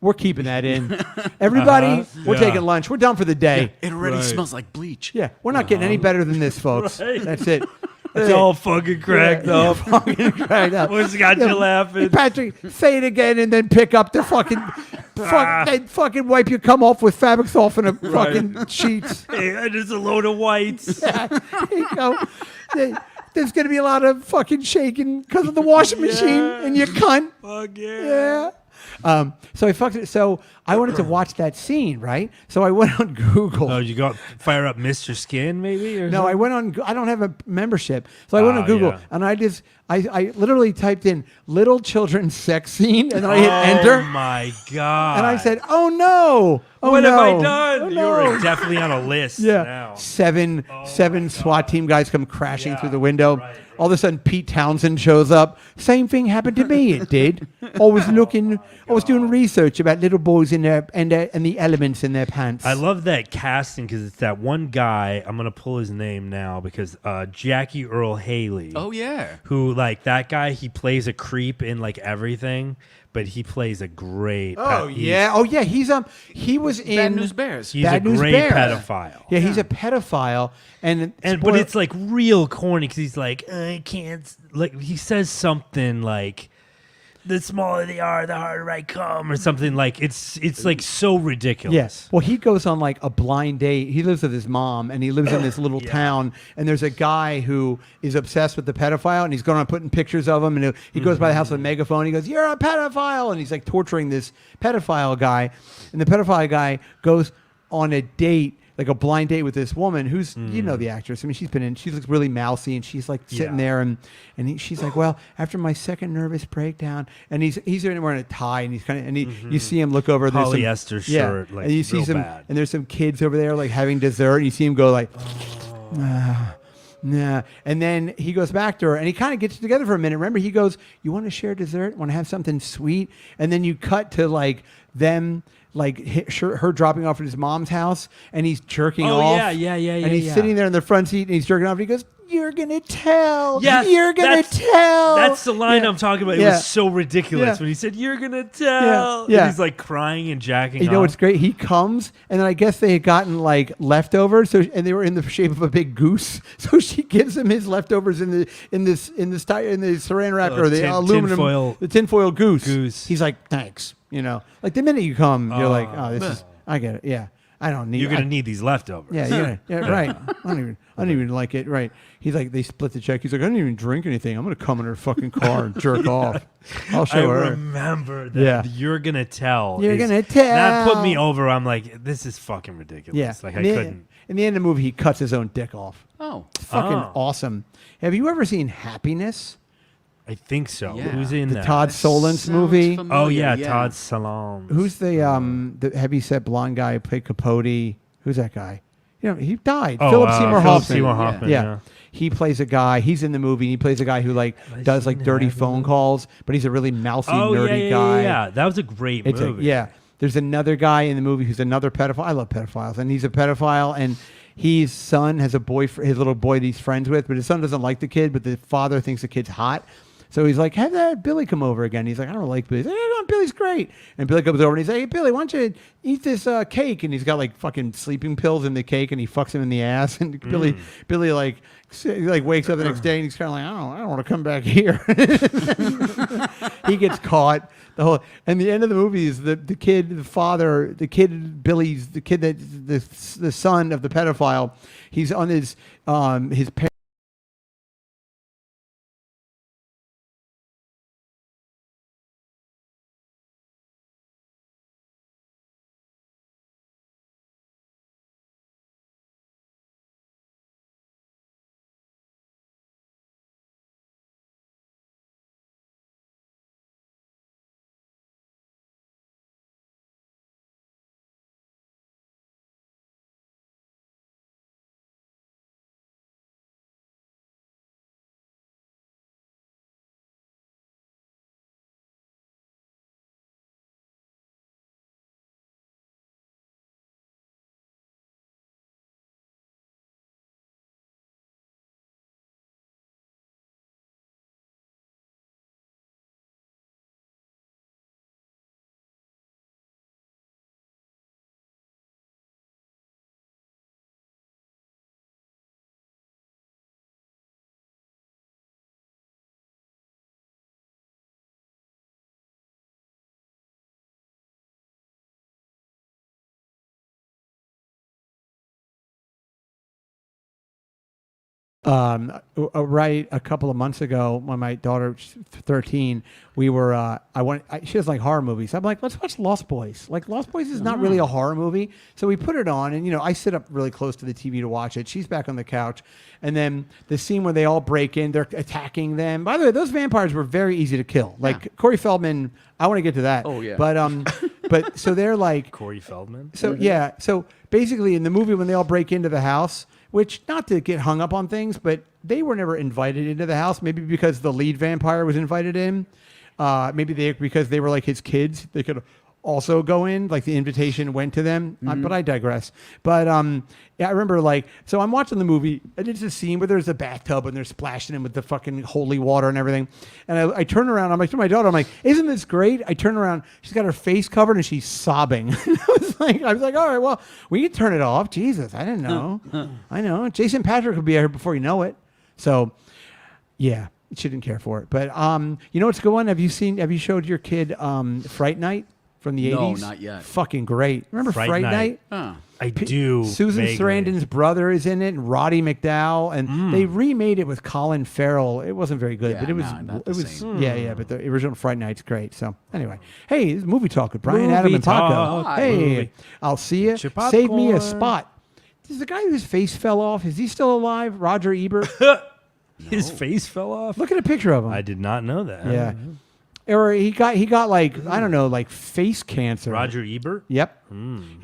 We're keeping that in. Everybody, we're Yeah. taking lunch. We're done for the day. It already Right. smells like bleach. Yeah, we're not getting any better than this, folks. Right. That's it. That's It's all fucking cracked Yeah, up. fucking cracked up. What's got you laughing? Patrick, say it again and then pick up the fucking, then fucking wipe your cum off with fabric softener fucking sheets. Hey, and it's a load of whites. Yeah, there you go. There's going to be a lot of fucking shaking because of the washing machine and your cunt. Fuck Yeah. So I fucked it. So I wanted to watch that scene, right? So I went on Google. Oh, you got fire up Mr. Skin, maybe? Or No, something? I went on. I don't have a membership, so I went on Oh, Google yeah. and I literally typed in "little children sex scene" and then I hit enter, Oh my god! and I said, "Oh no! Oh "What no! have I done?" Oh, You're no." definitely on a list Yeah, now. seven my SWAT team guys come crashing Yeah, through the window. right. All of a sudden, Pete Townsend shows up. Same thing happened to me. It did. I was looking. I was doing research about little boys in their and the elements in their pants. I love that casting because it's that one guy. I'm gonna pull his name now because Jackie Earl Haley. Oh yeah. Who like that guy? He plays a creep in like everything, but he plays a great. Oh yeah. Oh yeah. He was in Bad News Bears. He's Bad a News great Bears. pedophile. Yeah, he's a pedophile, and But it's like real corny because he's like, I can't. Like he says something like, "The smaller they are, the harder I come," or something like it's like so ridiculous. yes. Well, he goes on like a blind date. He lives with his mom, and he lives in this little town. And there's a guy who is obsessed with the pedophile, and he's going on putting pictures of him. And he goes by the house with a megaphone. He goes, "You're a pedophile," and he's like torturing this pedophile guy. And the pedophile guy goes on a date, like a blind date with this woman who's, you know, the actress. I mean, she looks really mousy, and she's like sitting there, and she's like, "Well, after my second nervous breakdown," and he's wearing a tie, and he's kind of, and you see him look over there's Polyester some, shirt, like, and you see real some, bad. and there's some kids over there like having dessert, and you see him go like, nah. And then he goes back to her, and he kind of gets together for a minute. Remember, he goes, "You want to share dessert? Want to have something sweet?" And then you cut to like them, like her dropping off at his mom's house, and he's jerking off. Yeah. And he's sitting there in the front seat, and he's jerking off, and he goes, "You're gonna tell. Yes, you're gonna that's- tell." That's the line Yeah. I'm talking about. It Yeah. was so ridiculous Yeah. when he said, "You're gonna tell." Yeah. And he's like crying and jacking You know off. what's great? He comes, and then I guess they had gotten like leftovers, and they were in the shape of a big goose. So she gives him his leftovers in the saran wrap or the aluminum, the tinfoil goose. He's like, "Thanks." Like the minute you come, you're like, "Oh, this is." I get it. Yeah, I don't need. You're gonna need these leftovers. Yeah, right. I don't even like it. Right. He's like, they split the check. He's like, I didn't even drink anything. I'm gonna come in her fucking car and jerk off. I'll show her. I remember that. Yeah. You're gonna tell. You're gonna tell. That put me over. I'm like, this is fucking ridiculous. Yeah. Like in I the, couldn't. In the end of the movie, he cuts his own dick off. Oh. It's fucking Oh. awesome. Have you ever seen Happiness? I think so. Yeah. Who's in The that? Todd Solondz Sounds movie. familiar, Oh yeah, Todd Salon. Who's the heavyset blonde guy who played Capote? Who's that guy? He died. Philip Seymour Hoffman. Seymour Yeah. Hoffman. Yeah. He plays a guy. He's in the movie. And he plays a guy who does seen dirty that phone movie? calls, but he's a really mousy, nerdy yeah, guy. Yeah, that was a great It's movie. yeah. There's another guy in the movie who's another pedophile. I love pedophiles, and he's a pedophile, and his son has a boyfriend, his little boy that he's friends with, but his son doesn't like the kid, but the father thinks the kid's hot. So he's like, have that Billy come over again. He's like, I don't like Billy. He's like, hey, Billy's great. And Billy comes over and he's like, hey, Billy, why don't you eat this cake? And he's got like fucking sleeping pills in the cake, and he fucks him in the ass. And Billy like wakes up the next day and he's kind of like, I don't want to come back here. He gets caught. And the end of the movie is the kid, Billy's the kid that the son of the pedophile. He's on his parents. Right a couple of months ago when my daughter was 13, we were she doesn't like horror movies. I'm like, let's watch Lost Boys. Like Lost Boys is not really a horror movie, so we put it on, and I sit up really close to the TV to watch it. She's back on the couch, and then the scene where they all break in, they're attacking them. By the way, those vampires were very easy to kill. Like Corey Feldman, I want to get to that. Oh, yeah. But so they're like Corey Feldman. So yeah, so basically in the movie when they all break into the house, which not to get hung up on things, but they were never invited into the house. Maybe because the lead vampire was invited in. Because they were like his kids, they could also go in. Like the invitation went to them. But I digress. But yeah, I remember so I'm watching the movie, and it's a scene where there's a bathtub and they're splashing him with the fucking holy water and everything. And I turn around, I'm like to my daughter, I'm like, isn't this great? I turn around, she's got her face covered and she's sobbing. I was like, all right, well, we can turn it off. Jesus, I didn't know. I know. Jason Patrick will be here before you know it. So, yeah, she didn't care for it. But you know what's good one? Have you showed your kid Fright Night from the 80s? No, not yet. Fucking great. Remember Fright Night? Huh. I do. Susan vaguely. Sarandon's brother is in it, and Roddy McDowell, and they remade it with Colin Farrell. It wasn't very good, Yeah, but it was. nah, not It the was. same. Yeah. But the original Fright Night's great. So anyway, hey, this is movie talk with Brian, Movie Adam, and Paco. talk. Hey, Movie. I'll see you. Get your Save me a popcorn. spot. Is the guy whose face fell off? Is he still alive? Roger Ebert. His face fell off. Look at a picture of him. I did not know that. Yeah. Or he got like I don't know, like face cancer. Roger Ebert. Yep.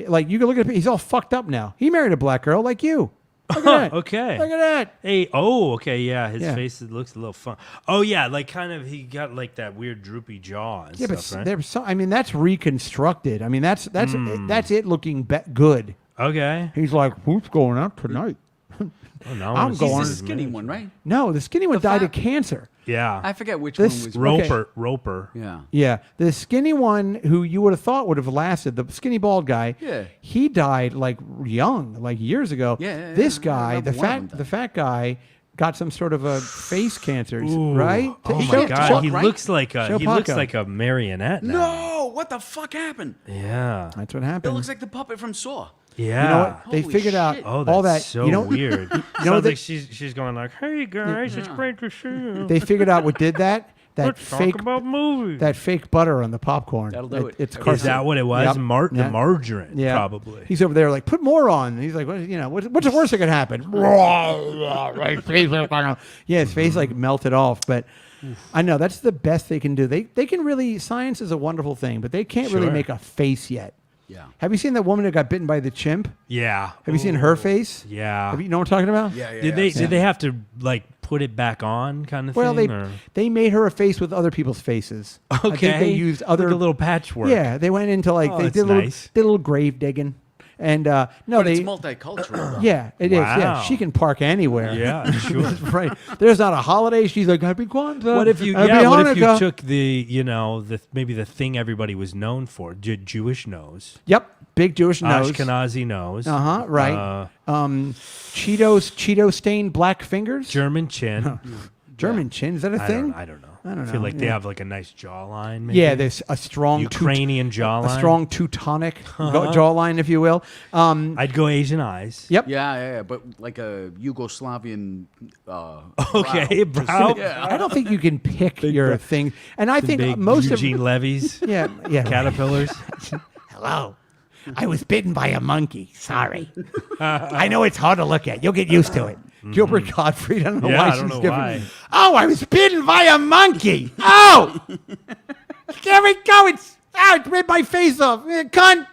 Like you can look at. He's all fucked up now. He married a black girl like you. Look at that. Okay. Look at that. Hey, okay, yeah, his Yeah. face looks a little fun. Oh yeah, like kind of he got like that weird droopy jaw and Yeah, but stuff, right? there's some. I mean, that's reconstructed. I mean, that's it looking good. Okay. He's like, who's going out tonight? Oh, no, I'm it's going- He's his the skinny manager. one, right? No, the skinny one The died fat- of cancer. Yeah. I forget which This- one was. Roper. Yeah. Yeah, the skinny one who you would have thought would have lasted, the skinny bald guy. Yeah. he died like young, like years ago. Yeah, this I guy, remember the one of them the fat guy, got some sort of a face cancer, Ooh. right? Oh Show- my God, show- he right? looks like Show he looks Paco. like a marionette now. No, what the fuck happened? Yeah. That's what It happened. looks like the puppet from Saw. Yeah. You know what? They Holy figured out shit. Oh, that's all that. so you know, weird. know Sounds that- like she's going like, "Hey guys, it's great to see you. They figured out what did that. That Let's fake, talk about movies." that fake butter on the popcorn. That'll do it. It's Is Is that what it was? Yep. The Yeah. margarine, Yeah. probably. He's over there like, put more on. And he's like, what, what's the worst that could happen? Yeah, his face like melted off. But I know that's the best they can do. They can really, science is a wonderful thing, but they can't really Sure. make a face yet. Yeah. Have you seen that woman that got bitten by the chimp? Yeah. Have you seen her face? Yeah. You know what I'm talking about? Yeah, yeah. Did they have to like put it back on, kind of Well, thing? or? they made her a face with other people's faces. I think Okay. they used other like a little patchwork. Yeah, they went into like Oh, they that's did a little, nice. did a little grave digging, and no, But they it's multicultural. Though. yeah, it is. Yeah, Wow. she can park anywhere. Yeah, sure. right. There's not a holiday. She's like Happy Kwanzaa. What if you Happy what if you Hanukkah." took the maybe the thing everybody was known for, Jewish nose, Yep, big Jewish nose. Ashkenazi nose, Right. Cheeto stained black fingers. German chin. German chin. Is that a thing? I don't know. I don't feel know, like they yeah. have like a nice jawline. Maybe. Yeah, there's a strong Ukrainian jawline. a strong Teutonic jawline, if you will. I'd go Asian eyes. Yep. Yeah, but like a Yugoslavian. Okay, brow. I don't think you can pick your thing, and I think Big most Eugene Levy's of yeah. caterpillars. Hello. I was bitten by a monkey. Sorry. I know it's hard to look at. You'll get used to it. Gilbert Gottfried. I don't know Yeah, why I she's don't know giving why. me. Oh, I was bitten by a monkey. Oh, there we go. It ripped my face off. Cunt.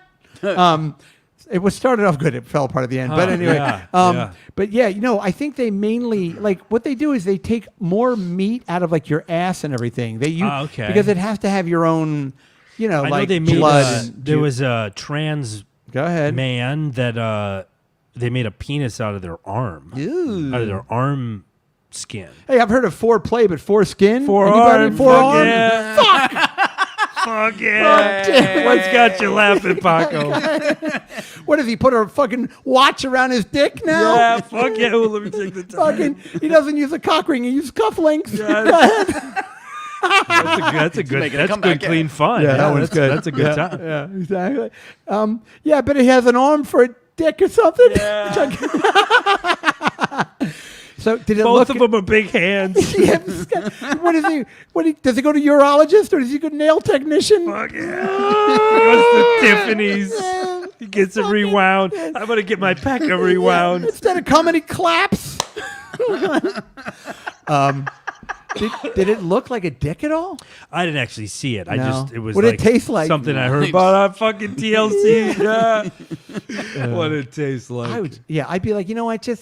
It was started off good. It fell apart at the end. But anyway, yeah. but yeah, I think they mainly like what they do is they take more meat out of like your ass and everything. They use Okay. because it has to have your own, I know like they made blood. there was a trans Go ahead. man that they made a penis out of their arm, Ew. out of their arm skin. Hey, I've heard of foreplay, but foreskin? Forearm, Anybody? Forearm? yeah. Fuck yeah! damn it. What's got you laughing, Paco? What does he put a fucking watch around his dick now? Yeah, fuck yeah! Well, let me take the time. Fucking, he doesn't use a cock ring. He uses cufflinks. That's a good. making a That's comeback, good, clean fun. that one's good. That's a good Yeah, time. Yeah, exactly. Yeah, but he has an arm for a dick or something. So did it Both look? of them are big hands. Yeah, what is he? Does he go to urologist or does he go to nail technician? Fuck yeah! He goes to Tiffany's. He gets it rewound. I'm gonna get my pecker rewound. Instead of coming, he claps. Did it look like a dick at all? I didn't actually see it. No. It was What did like it taste like? something I heard about on fucking TLC. Yeah. What it tastes like. I'd be like,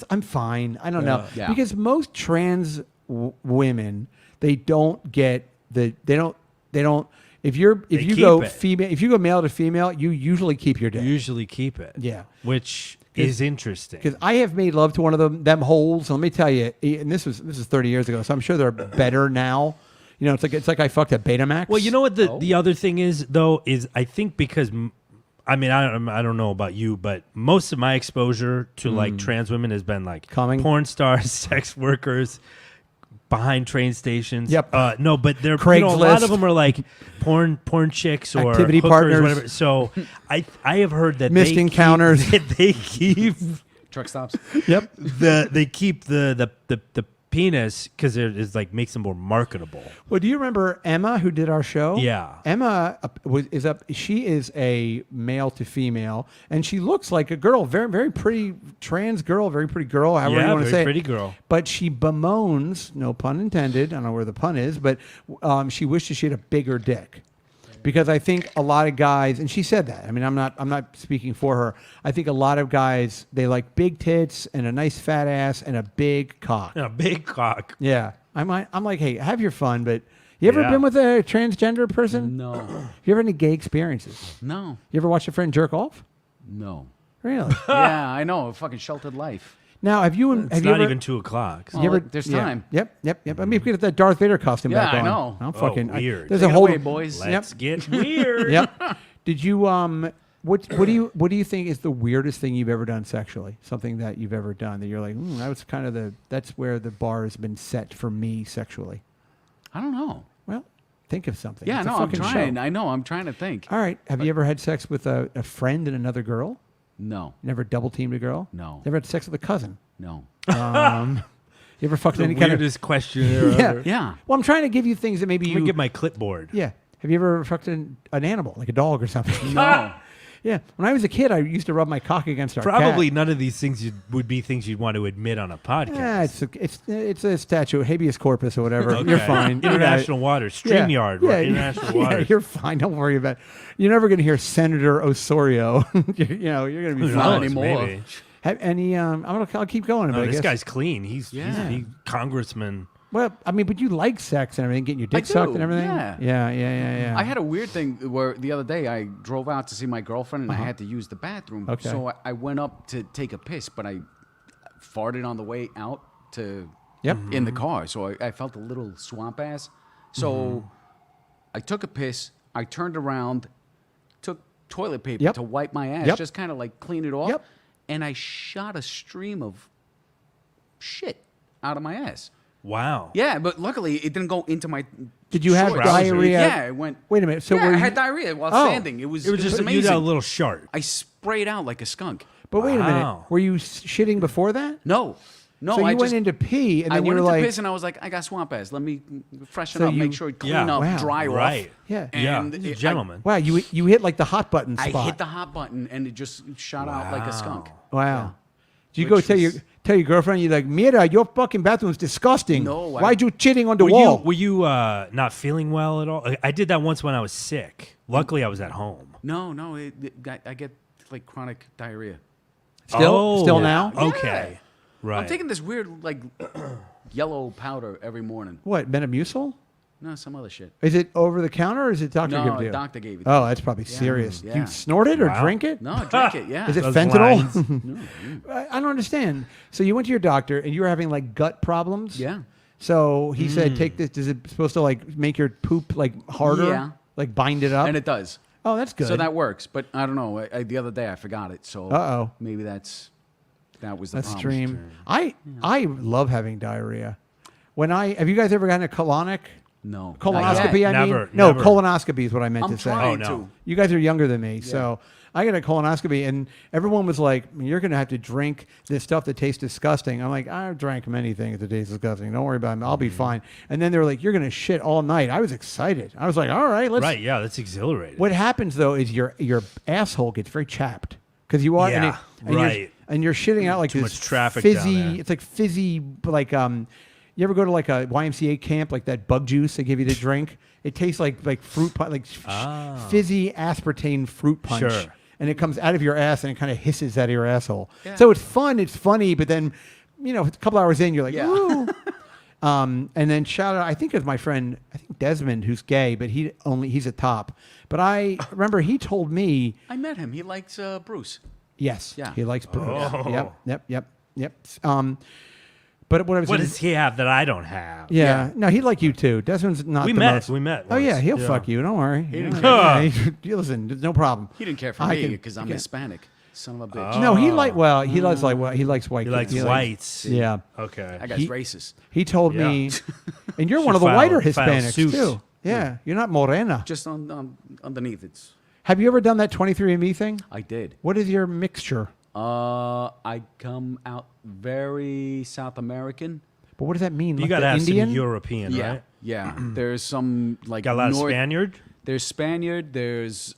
I'm fine. I don't know. Yeah. Because most trans women, they don't get they don't, if you keep go it. female, if you go male to female, you usually keep your dick. Usually keep it. Yeah. Which is interesting. Because I have made love to one of them holes. And let me tell you, and this is 30 years ago, so I'm sure they're better now. It's like I fucked a Betamax. Well, you know what the other thing is though is I think because I don't know about you, but most of my exposure to like trans women has been like Coming? porn stars, sex workers, behind train stations. Yep. No, but they're a lot Craigslist. of them are like porn chicks or Activity hookers, partners. whatever. So I have heard that Missed they encounters. they keep Truck stops. Yep. they keep the penis because it like makes them more marketable. Well, do you remember Emma who did our show? Yeah. Emma she is a male to female, and she looks like a girl, very, very pretty trans girl, very pretty girl, however you want to very say pretty it. girl. But she bemoans, no pun intended, I don't know where the pun is, but she wishes she had a bigger dick. Because I think a lot of guys, and she said that. I mean, I'm not speaking for her. I think a lot of guys, they like big tits and a nice fat ass and a big cock. A big cock. Yeah. I'm like, hey, have your fun, but you ever Yeah. been with a transgender person? No. You ever had any gay experiences? No. You ever watch a friend jerk off? No. Really? Yeah, I know. A fucking sheltered life. Now, have you It's have you not ever, even 2:00. you ever there's yeah. time. Yep. I mean, we get that Darth Vader costume Yeah, back I on. know. I'm fucking weird. there's Take a it whole away, boys. Let's get weird. Yep. Did you what do you think is the weirdest thing you've ever done sexually? Something that you've ever done that you're like, that was kind of that's where the bar has been set for me sexually. I don't know. Well, think of something. Yeah, It's a no, I'm fucking trying. show. I know. I'm trying to think. All right. Have you ever had sex with a friend and another girl? No. Never double teamed a girl? No. Never had sex with a cousin? No. You ever fucked The any kind of weirdest question Yeah. ever. Yeah. Well, I'm trying to give you things that maybe Let me you get my clipboard. Yeah. Have you ever fucked an animal, like a dog or something? No. Yeah. When I was a kid, I used to rub my cock against our Probably cat. none of these things would be things you'd want to admit on a podcast. Yeah, it's a statute, habeas corpus or whatever. Okay. You're fine. International waters, StreamYard, Yeah, international yeah, waters. you're fine. Don't worry about it. You're never going to hear Senator Osorio. You're going to be Who fine. Not knows, anymore. maybe. Have any? I'll keep going. No, but I this guess. guy's clean. He's Yeah. congressman. Well, I mean, but you like sex and everything, getting your dick do, sucked and everything. yeah. Yeah. I had a weird thing where the other day I drove out to see my girlfriend and I had to use the bathroom. Okay. So I went up to take a piss, but I farted on the way out to Yep. in the car. So I felt a little swamp ass. So I took a piss. I turned around, took toilet paper Yep. to wipe my ass, Yep. just kind of like clean it off. Yep. And I shot a stream of shit out of my ass. Wow. Yeah, but luckily it didn't go into my. Did you have shorts. diarrhea? Yeah, it went. Wait a minute. So yeah, were I you, had diarrhea while Oh. standing. It was It was just amazing. you got a little shart. I sprayed out like a skunk. But wait a minute. Wow. Were you shitting before that? No, So you I went just into pee and I then you went were into like, piss and I was like, I got swamp ass. Let me freshen So up, you- make sure it clean Yeah. up, Wow. dry Right. off. Yeah. Yeah. And He's a it- gentleman. wow, you hit like the hot button I spot. hit the hot button and it just shot out like a skunk. Wow. Did you go Which tell your was- girlfriend, you're like, Mira, your fucking bathroom's disgusting. No, Why'd you cheating on the Were wall? you not feeling well at all? I did that once when I was sick. Luckily, I was at home. No, I get like chronic diarrhea. Still now? Okay. Right. I'm taking this weird like yellow powder every morning. What, Metamucil? No, some other shit. Is it over the counter or is it doctor give it No, to you? doctor gave it. to Oh, that's probably serious. Do yeah. you snort it or Wow. drink it? me. No, drink it. Yeah. Is it Those fentanyl? lines. I don't understand. So you went to your doctor and you were having like gut problems? Yeah. So he said, take this. Is it supposed to like make your poop like harder? Yeah. Like bind it up? And it does. Oh, that's good. So that works. But I don't know. The other day I forgot it. So Uh-oh. maybe that was the That's problem. stream. I love having diarrhea. Have you guys ever gotten a colonic? No. Colonoscopy, Not yet. I mean? Never, No, never. colonoscopy is what I meant I'm to say. trying Oh, no. to. You guys are younger than me, so I got a colonoscopy, and everyone was like, "You're going to have to drink this stuff that tastes disgusting." I'm like, "I've drank many things that taste disgusting. Don't worry about it. I'll be fine." And then they were like, "You're going to shit all night." I was excited. I was like, "All right, let's." Right. Yeah. That's exhilarating. What happens though is your asshole gets very chapped because you are Yeah, right. and you're shitting out like Too this much traffic down fizzy. there. It's like fizzy, like You ever go to like a YMCA camp, like that bug juice they give you to drink? It tastes like fruit punch, like fizzy aspartame fruit punch. Sure. And it comes out of your ass and it kind of hisses out of your asshole. Yeah. So it's fun, it's funny, but then, a couple hours in, you're like, Yeah. ooh. And then shout out, I think it's my friend, Desmond, who's gay, but he's a top. But I remember he told me, I met him. He likes Bruce. yes, Yeah. he likes Bruce. Oh. Yep. But what I was What gonna- does he have that I don't have? Yeah. No, he'd like you too. Desmond's not We the met. most. We met Oh, yeah, once. he'll Yeah. fuck you. Don't worry. He didn't Yeah, listen, there's no problem. He didn't care for I me can- because I'm yeah. Hispanic. Son of a bitch. No, he likes he likes white He kids. likes whites. Yeah. Okay. That guy's He- racist. He told Yeah. me, and you're Should one of the file- whiter file Hispanics suit. too. Yeah, you're not morena. Just on underneath it's. Have you ever done that 23andMe thing? I did. What is your mixture? I come out very South American. But what does that mean? You Like got to the have Indian? some European, Yeah, right? yeah. There's some like Got a lot of North- Spaniard. There's Spaniard. There's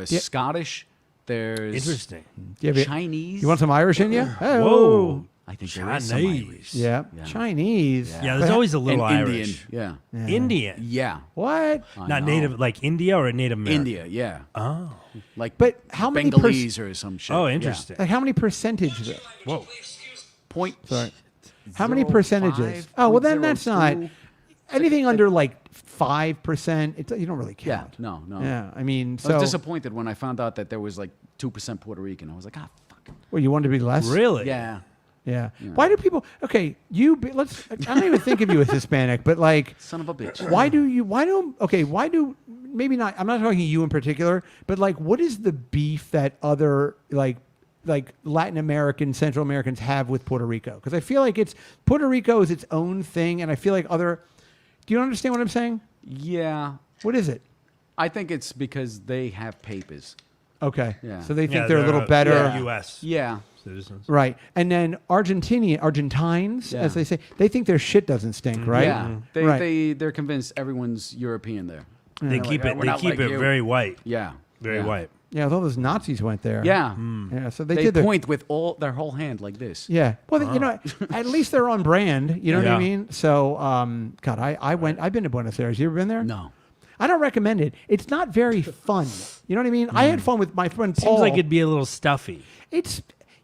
Scottish. There's Interesting. Do you have it- Chinese. You want some Irish in you? Whoa. I think there is some Chinese. Irish. Yeah. Chinese. Yeah, there's always a And little Indian. Irish. Yeah. Indian. Yeah. What? I Not know. native, like India or Native American? India. Yeah. Oh. Like But how many Bengalese or some shit. Oh, Yeah. interesting. Like how many percentage? Whoa. Point. Sorry. How many 0.5, percentages? Oh, well, then that's not 0.02. anything under like 5%. You don't really Yeah. count. No. Yeah, I mean, I was so disappointed when I found out that there was like 2% Puerto Rican. I was like, ah, fuck. well, you wanted to be less. Really? Yeah. Yeah. Why do people? Okay, let's. I don't even think of you as Hispanic, but like, Son of a bitch. why do maybe not? I'm not talking you in particular, but like, what is the beef that other like Latin American, Central Americans have with Puerto Rico? Because I feel like Puerto Rico is its own thing, and I feel like other. Do you understand what I'm saying? Yeah. What is it? I think it's because they have papers. Okay. Yeah. So they think they're a little better. U.S. Yeah. citizens. Right. And then Argentines, Yeah. as they say, they think their shit doesn't stink, right? Yeah. Right. They're convinced everyone's European there. They keep it. They keep it very white. Yeah. Very white. Yeah, all those Nazis went there. Yeah. Yeah, so They did their, point with their whole hand like this. Yeah. Well, you know, at least they're on brand. You know what I Yeah. mean? So, God, I've been to Buenos Aires. You ever been there? No. I don't recommend it. It's not very fun. You know what I mean? I had fun with my friend Paul. Seems like it'd be a little stuffy.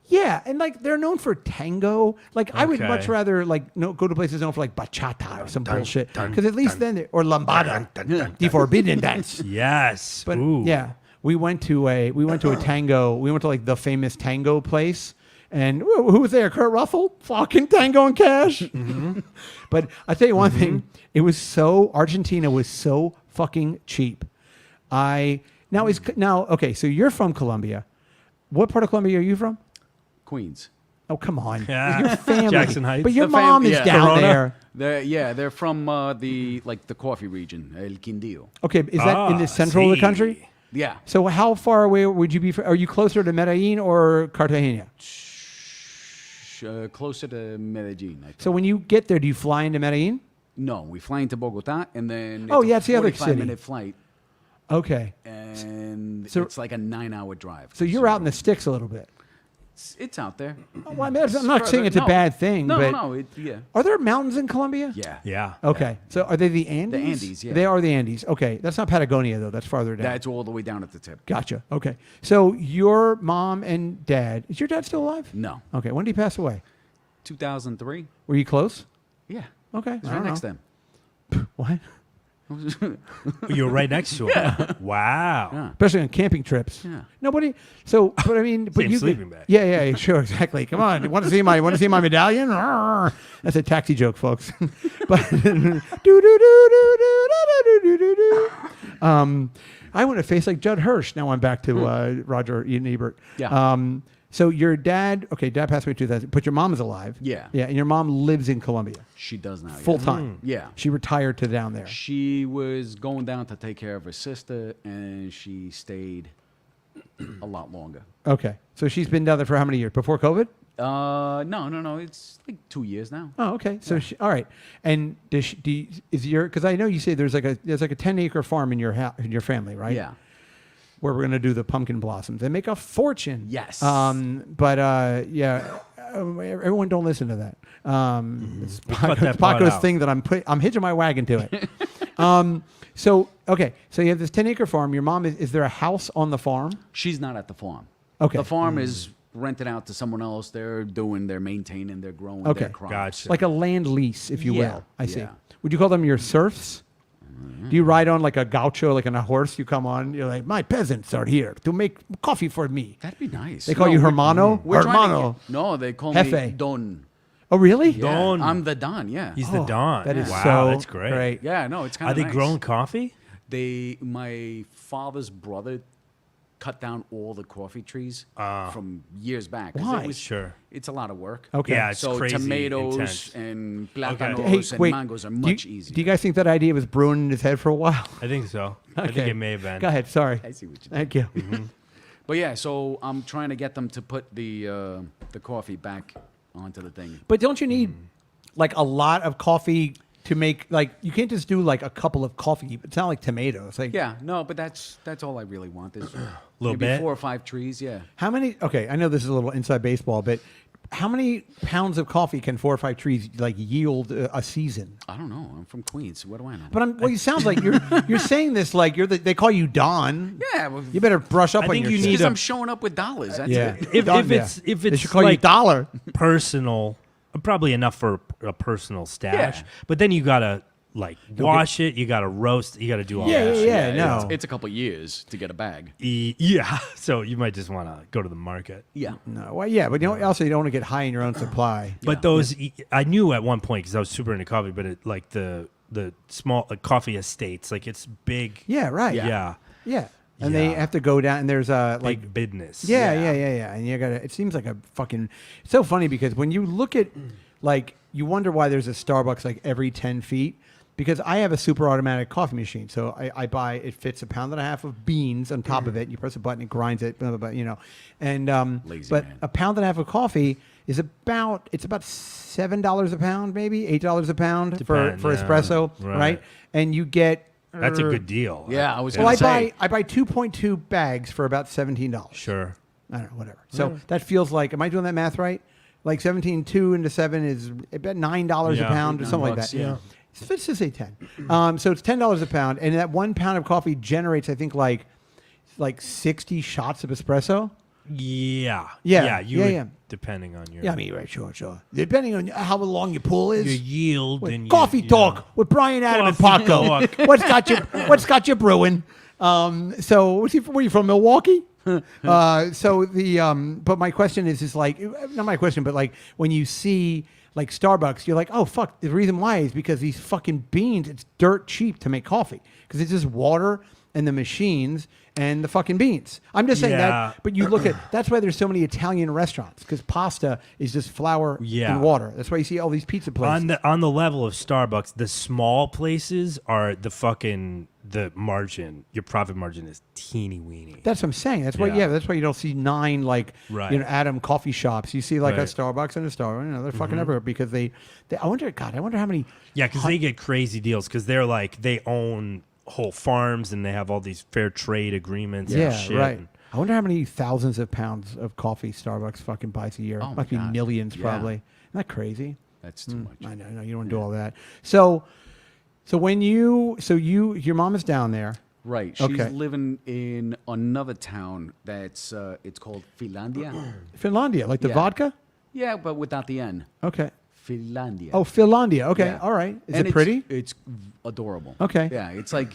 Yeah, and like they're known for tango. Like I would Okay. much rather like go to places known for like bachata or some bullshit. dun, Because at least then or lambada, the forbidden dance. Yes. But Ooh. yeah, we went to a tango. We went to like the famous tango place. And who was there? Kurt Russell? Fucking Tango and Cash. But I tell you one thing. It was Argentina was so fucking cheap. Okay, so you're from Colombia. What part of Colombia are you from? Queens. Oh, come on. Yeah. Your family. Jackson Heights. But your The mom is yeah. down Corona? there. They're from the coffee region, El Quindío. Okay, is that in the central of the country? Yeah. So how far away would you be? Are you closer to Medellin or Cartagena? Closer to Medellin. I think. So when you get there, do you fly into Medellin? No, we fly into Bogota and then Oh, yeah, it's the other 45 city. minute flight Okay. and So- it's like a 9-hour drive. So you're out in the sticks a little bit. It's out there. Oh, well, I'm not saying it's a bad thing, No, but no, yeah. are there mountains in Colombia? Yeah. Yeah. Okay. So are they the Andes? The Andes, yeah. They are the Andes. Okay. That's not Patagonia, though. That's farther down. That's all the way down at the tip. Gotcha. Okay. So your mom and dad, is your dad still alive? No. Okay. When did he pass away? 2003? Were you close? Yeah. Okay. It's right next to them. What? You're right next to him. Wow. Yeah. Especially on camping trips. Yeah. Nobody. So, but I mean, but Same you. sleeping bag. Yeah, sure, exactly. Come on, want to see my medallion? Rawr. That's a taxi joke, folks. But I want to face like Judd Hirsch. Now I'm back to Roger Ebert. Yeah. So your dad, dad passed away in 2000, but your mom is alive. Yeah. Yeah, and your mom lives in Colombia She does now. yeah. full time. Yeah. She retired to down there. She was going down to take care of her sister, and she stayed a lot longer. Okay, so she's been down there for how many years? Before COVID? No. It's like 2 years now. Oh, okay. So all right. And because I know you say there's like a 10-acre farm in your family, right? Yeah. Where we're gonna do the pumpkin blossoms. They make a fortune. Yes. But everyone don't listen to that. It's cut that part Paco's out. thing that I'm hitching my wagon to it. So you have this 10-acre farm. Your mom is there a house on the farm? She's not at the farm. Okay. The farm is rented out to someone else. They're maintaining, they're growing Okay. their crops. Gotcha. Like a land lease, if you Yeah, will. I see. yeah. Would you call them your serfs? Do you ride on like a gaucho, like on a horse? You come on, you're like, my peasants are here to make coffee for me. That'd be nice. They call you Hermano? We're trying to Hermano. no, they call Jefe. me Don. Oh, really? Yeah, Don. I'm the Don, yeah. He's the Don. That is wow, so that's great. Yeah, no, it's kind Are of they nice. growing coffee? My father's brother cut down all the coffee trees from years back. 'cause Why? Sure. It's a lot of work. Okay. Yeah, it's so crazy tomatoes intense. and Okay. plátanos Hey, and wait. mangoes are do much you, easier. Do you guys think that idea was brewing in his head for a while? I think so. I think it may have been. Go ahead. Sorry. I see what you did. Thank you. But yeah, so I'm trying to get them to put the coffee back onto the thing. But don't you need like a lot of coffee to make like you can't just do like a couple of coffee. It's not like tomatoes. Like Yeah, no, but that's all I really want is Little maybe bit? 4 or 5 trees. Yeah, how many? Okay, I know this is a little inside baseball, but how many pounds of coffee can 4 or 5 trees like yield a season? I don't know. I'm from Queens. What do I know? But you sounds like you're saying this like they call you Don. yeah, well, You better brush up I on think your you shit. need because a- I'm showing up with dollars. That's Yeah. it. If Don, it's they if it's should call you like Dollar. personal, probably enough for a personal stash. Yeah. But then you gotta like wash it. You got to roast. You got to do all that. shit. Yeah, no. It's a couple years to get a bag. Yeah. So you might just want to go to the market. Yeah. No, well, yeah, but also you don't want to get high in your own supply. But those, I knew at one point because I was super into coffee, but like the small coffee estates, like it's big. Yeah, right. Yeah. Yeah. And they Yeah. have to go down, and there's like Like business. Yeah. And you gotta. It seems like a fucking. It's so funny because when you look at, like, you wonder why there's a Starbucks like every 10 feet. Because I have a super automatic coffee machine, so I buy. It fits a pound and a half of beans on top of it. You press a button, it grinds it. Blah, blah, blah, you know, and Lazy but man. a pound and a half of coffee is about $7 a pound, maybe $8 a pound Depend, for yeah. espresso, Right. right? And you get. That's a good deal. Yeah, I was Well, going to say. I buy 2.2 bags for about $17. Sure. I don't know, whatever. So that feels like, am I doing that math right? Like 17.2 into 7 is about $9 a Yeah. pound or something like $9, that. yeah. Let's just say 10. So it's $10 a pound, and that 1 pound of coffee generates, I think, like 60 shots of espresso. Yeah. Yeah. You Yeah, would, yeah. depending on your Yeah, I mean, right, sure. Depending on how long your pool is. your yield and Coffee your, talk with Brian, Adam, and Coffee Paco. talk. What's got you brewing? So where are you from? Milwaukee? But my question is like, not my question, but like when you see like Starbucks, you're like, oh fuck. The reason why is because these fucking beans. It's dirt cheap to make coffee because it's just water and the machines and the fucking beans. I'm just saying Yeah. that. But you look at that's why there's so many Italian restaurants because pasta is just flour Yeah. and water. That's why you see all these pizza places. on the level of Starbucks, the small places are the margin. Your profit margin is teeny weeny. That's what I'm saying. That's why, Yeah. that's why you don't see 9 like Right. Adam coffee shops. You see like a Right. Starbucks and a Starbucks. You know, they're fucking everywhere because they. I wonder how many. Yeah, because they get crazy deals because they're like they own whole farms and they have all these fair trade agreements. Yeah, and shit. right. I wonder how many thousands of pounds of coffee Starbucks fucking buys a year. Oh, my Must be God. millions, Yeah. probably. Isn't that crazy? That's too much. I know. You don't want to do all that. So when your mom is down there. Right. She's Okay. living in another town that's it's called Finlandia. Finlandia, like the Yeah. vodka. Yeah, but without the N. Okay. Finlandia. Oh, Finlandia. Okay. Yeah. All right. Is And it pretty? It's adorable. Okay. Yeah, it's like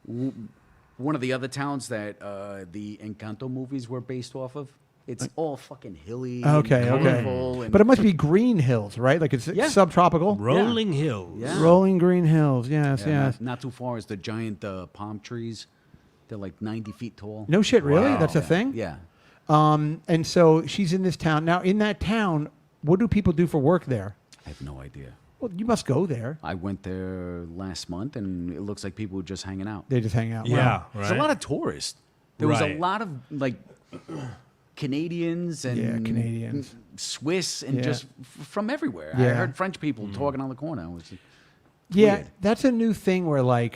one of the other towns that the Encanto movies were based off of. It's all fucking hilly. Okay. and Okay. colorful and But it must be green hills, right? Like it's Yeah. subtropical. Rolling hills. Yeah. Rolling green hills. Yes. yeah, Yes. not too far is the giant palm trees. They're like 90 feet tall. No shit. Really? Wow. That's a thing. Yeah. And so she's in this town now. In that town, what do people do for work there? I have no idea. Well, you must go there. I went there last month, and it looks like people were just hanging out. They just hang out. Yeah. Wow. There's a Right. lot of tourists. There was a Right. lot of like Canadians and Yeah, Canadians. Swiss, and Yeah. just from everywhere. I Yeah. heard French people talking on the corner. It was Yeah, weird. that's a new thing where like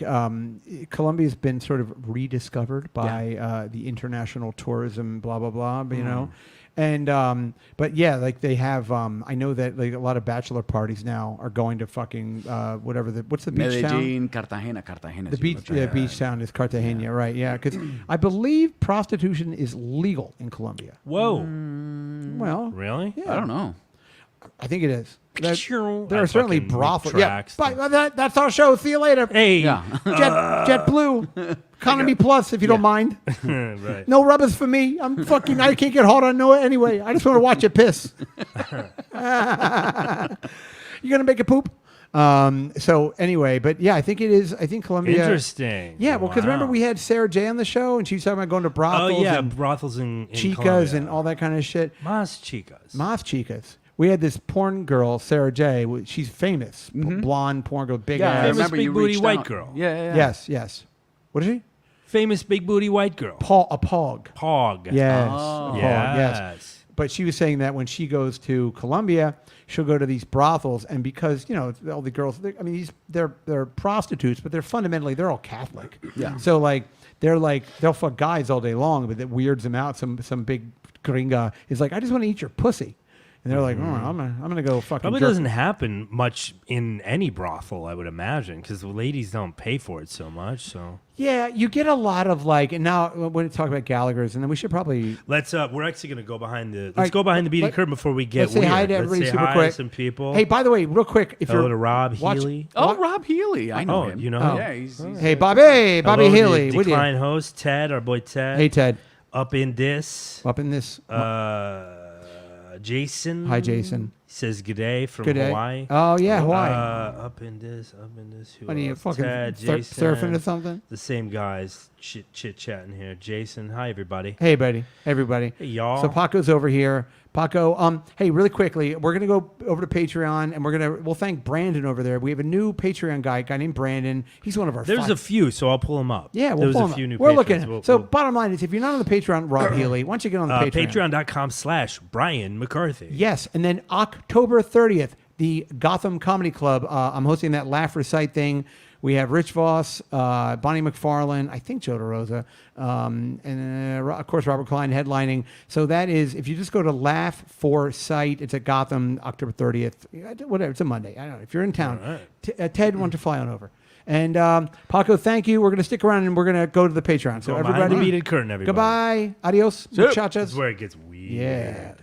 Colombia's been sort of rediscovered by the international tourism, blah blah blah. You know, and but yeah, like they have. I know that like a lot of bachelor parties now are going to fucking whatever what's the beach town? Medellin, Cartagena. The beach town is Cartagena, right? Yeah, because I believe prostitution is legal in Colombia. Whoa. Well, Really? yeah. I don't know. I think it is. There I are certainly fucking brothels. retract. Yeah, bye, that's our show. See you later. Hey. Yeah. JetBlue, Economy Plus, if you don't mind. Right. No rubbers for me. I can't get hard on Noah anyway. I just want to watch it piss. You gonna make it poop? So anyway, but yeah, I think it is. I think Colombia. Interesting. Yeah, well, because remember we had Sarah J on the show, and she was talking about going to Oh brothels yeah, and brothels in chicas Colombia. and all that kind of shit. Mas chicas. Mas chicas. We had this porn girl, Sarah J. She's famous, blonde porn girl, big Yeah, I ass. Famous remember big you booty reached white out. girl. Yeah. Yes. What is she? Famous big booty white girl. A pog. Pog. Yes. Oh. A pog, Yes. yes. But she was saying that when she goes to Colombia, she'll go to these brothels, and because all the girls, they're prostitutes, but they're all Catholic. Yeah. So they'll fuck guys all day long, but that weirds them out. Some big gringa is like, I just want to eat your pussy. and they're like, I'm gonna go fucking. Probably jerk. doesn't happen much in any brothel, I would imagine, because the ladies don't pay for it so much. So Yeah, you get a lot of like, and now we're going to talk about Gallagher's, and then we should probably let's. We're actually gonna go behind the. Let's right, go behind the beaded let- curtain before we get let's say weird. hi to Let's everybody say super hi quick. to some people. Hey, by the way, real quick, if hello you're to Rob watch- Healy. Oh, Rob Healy. I know Oh, him. you know him? Yeah, he's Hey, Bobby Hello to Healy, the with you. decline host Ted, our boy Ted. Hey, Ted, Up in this. up in this. Jason. Hi, Jason. Says good day from Good day. Hawaii. Oh yeah, Hawaii. Up in this. Who What are you else? fucking Ted, surfing Jason. or something? The same guys chit chatting here. Jason, hi everybody. Hey, buddy, everybody. Hey y'all. So Paco's over here. Paco, hey, really quickly, we're gonna go over to Patreon and we'll thank Brandon over there. We have a new Patreon guy named Brandon. He's one of our. There's a few, so I'll pull them up. Yeah, we'll There's pull a him few up. new. We're patrons. looking. So bottom line is, if you're not on the Patreon, Rob Healy, why don't you get on the Patreon? Patreon.com/Brian McCarthy. Yes, and then October 30th, the Gotham Comedy Club. I'm hosting that Laugh Recite thing. We have Rich Voss, Bonnie McFarlane, I think Joe DeRosa, and of course Robert Klein headlining. So that is, if you just go to Laugh for Sight, it's at Gotham, October 30th. Whatever, it's a Monday. I don't know. If you're in town, Ted, want to fly on over. And Paco, thank you. We're going to stick around and we're going to go to the Patreon. So Go behind everybody, the beaded curtain, everybody. goodbye, adios, muchachas. This is where it gets weird. Yeah.